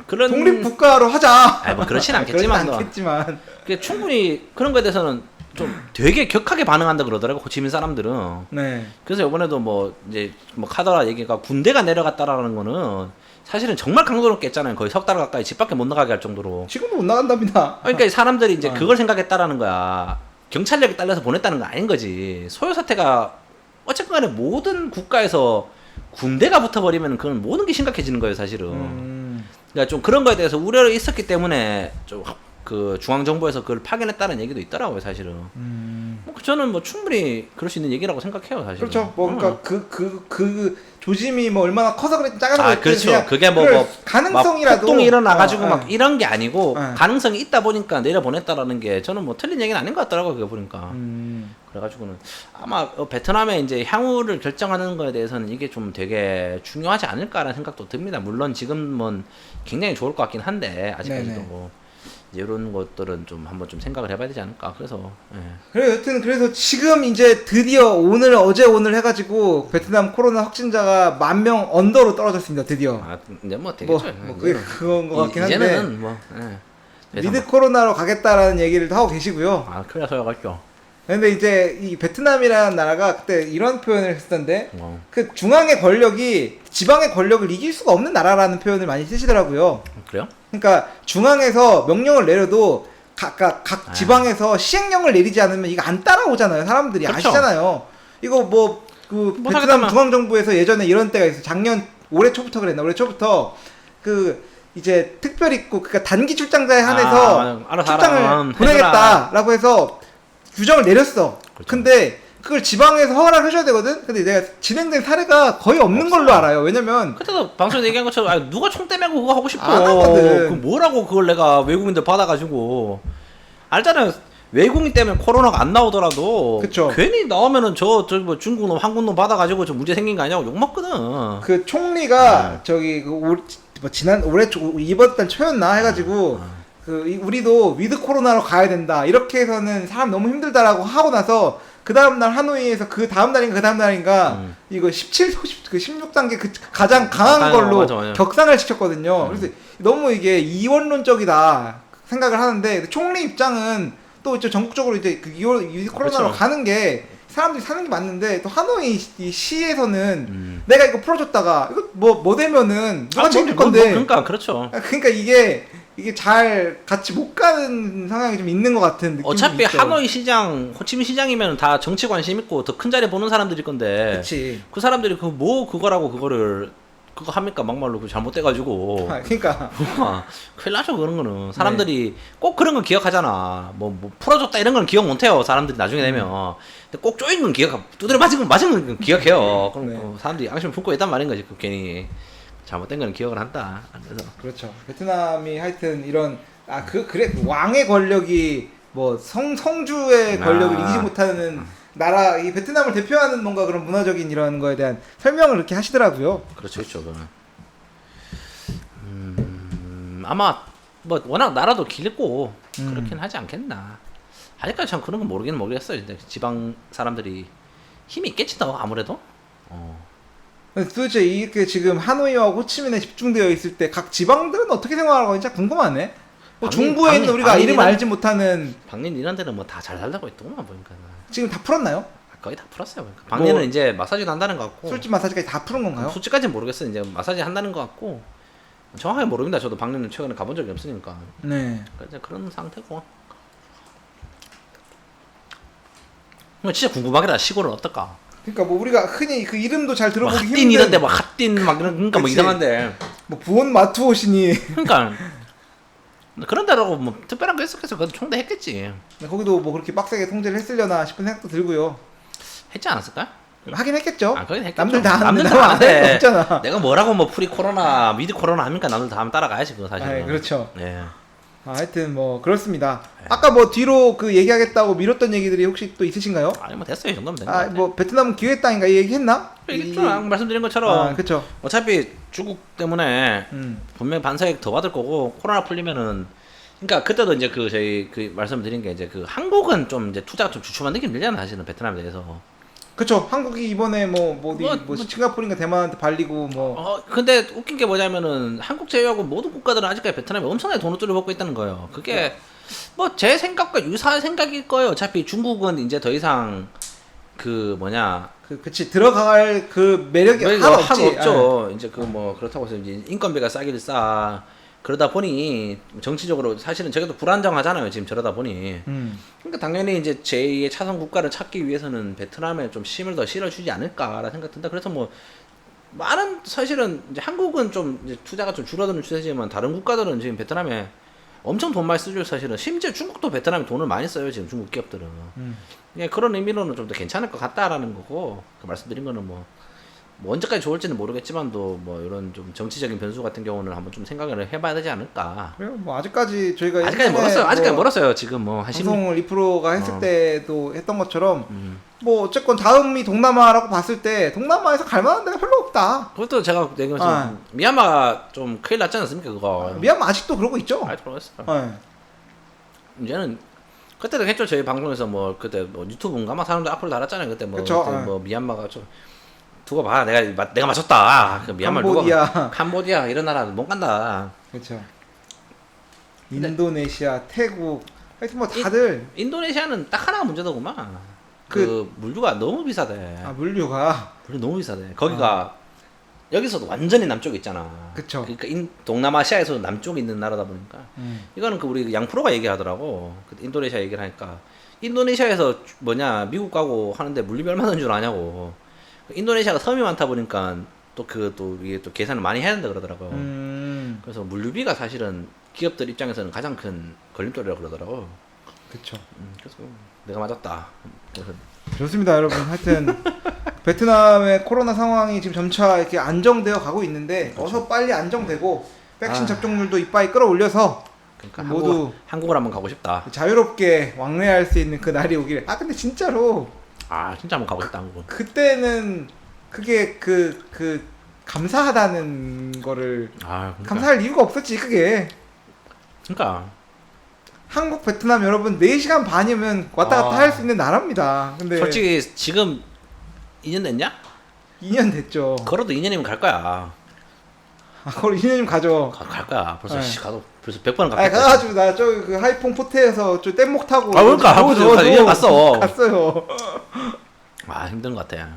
그런 독립 국가로 하자. 뭐 그렇진 않겠지만 충분히 그런 거에 대해서는 좀 되게 격하게 반응한다 그러더라고 호치민 사람들은. 네. 그래서 이번에도 뭐 이제 뭐 카더라 얘기가 군대가 내려갔다라는 거는 사실은 정말 강도 높게 했잖아요. 거의 석 달 가까이 집 밖에 못 나가게 할 정도로. 지금도 못 나간답니다. 그러니까 사람들이 이제 그걸 생각했다라는 거야. 경찰력에 딸려서 보냈다는 거 아닌 거지. 소요 사태가 어쨌건 간에 모든 국가에서 군대가 붙어버리면 그건 모든 게 심각해지는 거예요, 사실은. 그러니까 좀 그런 거에 대해서 우려가 있었기 때문에 좀 그 중앙정부에서 그걸 파견했다는 얘기도 있더라고요, 사실은. 뭐 저는 뭐 충분히 그럴 수 있는 얘기라고 생각해요, 사실은. 그렇죠. 뭐 그러니까 그 조짐이 뭐 얼마나 커서 그랬지 작아서 그랬지. 그렇죠. 그게 뭐 가능성이라도 폭동이 일어나가지고 막 이런 게 아니고 네. 가능성이 있다 보니까 내려보냈다라는 게 저는 뭐 틀린 얘기는 아닌 것 같더라고요, 그거 보니까. 그래가지고는 아마 베트남에 이제 향후를 결정하는 거에 대해서는 이게 좀 되게 중요하지 않을까라는 생각도 듭니다. 물론 지금은 굉장히 좋을 것 같긴 한데 아직까지도 네네. 뭐 이런 것들은 좀 한번 좀 생각을 해봐야 되지 않을까. 그래서 그래서 지금 이제 드디어 어제 오늘 해가지고 베트남 코로나 확진자가 10,000명 언더로 떨어졌습니다. 드디어. 이제 뭐 되겠죠. 그게 그건 것 같긴 한데. 이제는 뭐 미드 코로나로 가겠다라는 얘기를 하고 계시고요. 큰일 나서야겠죠. 근데 이제 이 베트남이라는 나라가 그때 이런 표현을 했었는데 그 중앙의 권력이 지방의 권력을 이길 수가 없는 나라라는 표현을 많이 쓰시더라고요. 그래요? 그러니까 중앙에서 명령을 내려도 각 지방에서 시행령을 내리지 않으면 이거 안 따라오잖아요. 사람들이. 그렇죠. 아시잖아요. 이거 베트남 중앙정부에서 예전에 이런 때가 있어요. 올해 초부터 그랬나? 올해 초부터 이제 특별 입국, 그러니까 단기 출장자에 한해서 출장을 보내겠다라고 해서 규정을 내렸어. 그렇죠. 근데 그걸 지방에서 허가를 해줘야 되거든. 근데 내가 진행된 사례가 거의 없는 없어요. 걸로 알아요. 왜냐면 그때도 방송에서 얘기한 것처럼 아니, 누가 총대 메고 그거 하고 싶어. 안 하거든. 그 뭐라고 그걸 내가 외국인들 받아가지고 알잖아요. 외국인 때문에 코로나가 안 나오더라도 그쵸. 괜히 나오면은 뭐 중국 놈, 한국 놈 받아가지고 저 문제 생긴 거 아니냐고 욕 먹거든. 그 총리가 저기 뭐 지난 올해 이번 달 초였나 해가지고 우리도 위드 코로나로 가야 된다 이렇게 해서는 사람 너무 힘들다라고 하고 나서 그 다음 날 하노이에서 그 다음 날인가 이거 17, 그 16단계 그 가장 강한 걸로 맞아. 격상을 시켰거든요. 그래서 너무 이게 이원론적이다 생각을 하는데 총리 입장은 또 이제 전국적으로 이제 그 위드 코로나로 그렇죠. 가는 게 사람들이 사는 게 맞는데 또 하노이 이 시에서는 내가 이거 풀어줬다가 이거 뭐 되면은 누가 책임질 건데 그러니까 그렇죠. 그러니까 이게 잘 같이 못 가는 성향이 좀 있는 것 같은 느낌이 어차피 있죠. 하노이 시장, 호치민 시장이면 다 정치 관심 있고 더 큰 자리 보는 사람들일 건데 그치. 그 사람들이 그 뭐 그거라고 그거를 그거 합니까 막말로 그 잘못돼가지고 그러니까 큰일 나죠 그런 거는 사람들이 꼭 그런 건 기억하잖아 뭐 풀어줬다 이런 건 기억 못해요 사람들이 나중에 되면 근데 꼭 쪼인 건 두드려 맞은 건 기억해요 그럼 네. 사람들이 양심을 품고 있단 말인 거지 그 괜히 잘못된 건 기억을 한다 그래서 그렇죠. 베트남이 하여튼 이런 그래 왕의 권력이 뭐 성주의 권력을 이기지 못하는 나라 이 베트남을 대표하는 뭔가 그런 문화적인 이런 거에 대한 설명을 이렇게 하시더라고요. 그렇죠 그거는 아마 뭐 워낙 나라도 길고 그렇긴 하지 않겠나 아직까지 참 그런 건 모르겠어요 근데 지방 사람들이 힘이 있겠지 더 아무래도 근데 도대체 이렇게 지금 하노이와 호치민에 집중되어 있을 때 각 지방들은 어떻게 생활하고 있는지 궁금하네. 뭐 중부에 있는 우리가 이름 알지 못하는 방린 이런 데는 뭐 다 잘 살다고 있더구만 보니까 지금 다 풀었나요? 거의 다 풀었어요 보니까 방린은 뭐, 이제 마사지도 한다는 것 같고 술집 마사지까지 다 푸는 건가요? 솔직까지는 모르겠어요 이제 마사지 한다는 것 같고 정확하게 모릅니다 저도 방린은 최근에 가본 적이 없으니까 네. 이제 그런 상태고 진짜 궁금하겠다 시골은 어떨까 그러니까 뭐 우리가 흔히 그 이름도 잘 뭐 들어보기 핫딘 힘든 이런데 뭐 핫딘 막 이런 그러니까 뭐 그치. 이상한데 뭐 부온 마투오시니 그러니까 그런 데라고 뭐 특별한 거 했었겠어 그래도 총대 했겠지 거기도 뭐 그렇게 빡세게 통제를 했으려나 싶은 생각도 들고요. 했지 않았을까? 하긴 했겠죠. 거긴 했겠죠. 남들 다 하는데 남들 나만 다 안 할 거 하는데 없잖아. 내가 뭐라고 뭐 프리 코로나 미드 코로나 합니까 남들 다 하면 따라가야지 그거 사실은 그렇죠. 예. 하여튼 뭐 그렇습니다. 아까 뭐 뒤로 그 얘기하겠다고 미뤘던 얘기들이 혹시 또 있으신가요? 아니 뭐 됐어요 이 정도면 된거 같아 뭐 베트남은 기회 땅인가 이 얘기했나? 얘기했죠 아까 말씀드린 것처럼 그렇죠. 어차피 중국 때문에 분명히 반사액 더 받을 거고 코로나 풀리면은 그러니까 그때도 이제 그 저희 그 말씀드린 게 이제 그 한국은 좀 이제 투자가 좀 주춤한 느낌 들잖아 사실은 베트남에 대해서 그렇죠. 한국이 이번에 뭐 싱가포르인가 대만한테 발리고 뭐 근데 웃긴 게 뭐냐면은 한국 제외하고 모든 국가들은 아직까지 베트남에 엄청나게 돈을 들여받고 있다는 거예요. 그게 뭐 제 생각과 유사한 생각일 거예요. 어차피 중국은 이제 더 이상 그 뭐냐 그치 들어갈 그 매력이 하나도 없지. 없죠. 이제 그 뭐 그렇다고 해서 이제 인건비가 싸길 싸. 그러다 보니 정치적으로 사실은 저게도 불안정하잖아요. 지금 저러다 보니. 그러니까 당연히 이제 제2의 차선 국가를 찾기 위해서는 베트남에 좀 힘을 더 실어주지 않을까라는 생각 든다. 그래서 뭐 많은 사실은 이제 한국은 좀 이제 투자가 좀 줄어드는 추세지만 다른 국가들은 지금 베트남에 엄청 돈 많이 쓰죠 사실은. 심지어 중국도 베트남에 돈을 많이 써요 지금 중국 기업들은. 그러니까 그런 의미로는 좀 더 괜찮을 것 같다라는 거고 그 말씀드린 거는 뭐 언제까지 좋을지는 모르겠지만도 뭐 이런 좀 정치적인 변수 같은 경우는 한번 좀 생각을 해봐야 되지 않을까. 그래요. 뭐 아직까지 저희가 아직까지 멀었어요. 아직까지 멀었어요. 지금 뭐 방송을 이프로가 했을 때도 했던 것처럼 뭐 어쨌건 다음이 동남아라고 봤을 때 동남아에서 갈만한 데가 별로 없다. 그것도 제가 얘기했지만 미얀마 좀 큰일 났지 않습니까 그거. 미얀마 아직도 그러고 있죠. 아직도 그러겠어요. 이제는 그때도 했죠 저희 방송에서 뭐 그때 뭐 유튜브인가 막 사람들 악플 달았잖아요 그때 뭐 그쵸, 그때 뭐 미얀마가 좀 두고 봐 내가 맞췄다 그 미얀마 캄보디아 이런 나라 못 간다. 그렇죠. 인도네시아, 태국 하여튼 뭐 다들 인도네시아는 딱 하나가 문제더구만. 그 물류가 너무 비싸대. 물류가 너무 비싸대. 거기가 여기서도 완전히 남쪽에 있잖아. 그쵸. 그러니까 동남아시아에서 남쪽에 있는 나라다 보니까 이거는 그 우리 양프로가 얘기하더라고. 그 인도네시아 얘기를 하니까 인도네시아에서 뭐냐 미국 가고 하는데 물류비 얼마 드는 줄 아냐고. 인도네시아가 섬이 많다 보니까 또 이게 또 계산을 많이 해야 된다 그러더라고요. 그래서 물류비가 사실은 기업들 입장에서는 가장 큰 걸림돌이라고 그러더라고. 그쵸. 그래서 내가 맞았다. 그래서 좋습니다, 여러분. 하여튼 베트남의 코로나 상황이 지금 점차 이렇게 안정되어 가고 있는데 어서 빨리 안정되고 백신 접종률도 이빠이 끌어올려서 그러니까 모두 한국을 한번 가고 싶다. 자유롭게 왕래할 수 있는 그 날이 오기를. 아 근데 진짜로 아 진짜 한번 가고 싶다 한국은. 그때는 그게 그 감사하다는 거를 아 그러니까. 감사할 이유가 없었지 그게. 그러니까 한국 베트남 여러분 4시간 반이면 왔다 갔다 할 수 있는 나라입니다. 근데 솔직히 지금 2년 됐냐? 2년 됐죠. 걸어도 2년이면 갈 거야. 아, 그걸 2년이면 가죠. 갈 거야. 벌써 네. 가도 벌써 100번은 아니 갔겠다. 가가지고 나 저 그 하이퐁 포트에서 저 뗏목 타고 아, 그러니까. 저거 2년 갔어. 갔어요. 아 힘든 것 같아.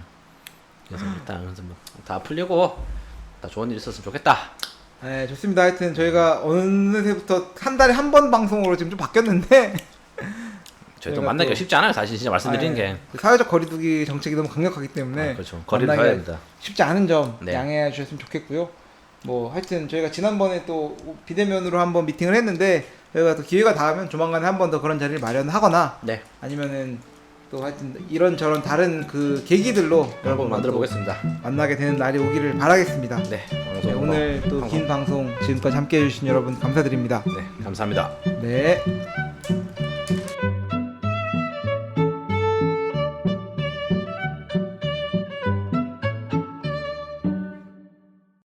그래서 일단 그래서 뭐다 풀리고 다 좋은 일 있었으면 좋겠다. 네 좋습니다. 하여튼 저희가 어느새부터 한 달에 한 번 방송으로 지금 좀 바뀌었는데 저희도 저희가 만나기가 또- 쉽지 않아요. 사실 진짜 말씀드리는 아, 게. 그 사회적 거리두기 정책이 너무 강력하기 때문에 그렇죠. 거리를 만나기가 둬야 됩니다. 쉽지 않은 점 네. 양해해 주셨으면 좋겠고요. 뭐 하여튼 저희가 지난번에 또 비대면으로 한번 미팅을 했는데 저희가 또 기회가 닿으면 조만간에 한 번 더 그런 자리를 마련하거나 네. 아니면은 또 하여튼 이런저런 다른 그 계기들로 여러분 만들어 보겠습니다. 만나게 되는 날이 오기를 바라겠습니다. 네. 네, 방송 오늘 또 긴 방송 지금까지 함께 해주신 여러분 감사드립니다. 네 감사합니다. 네.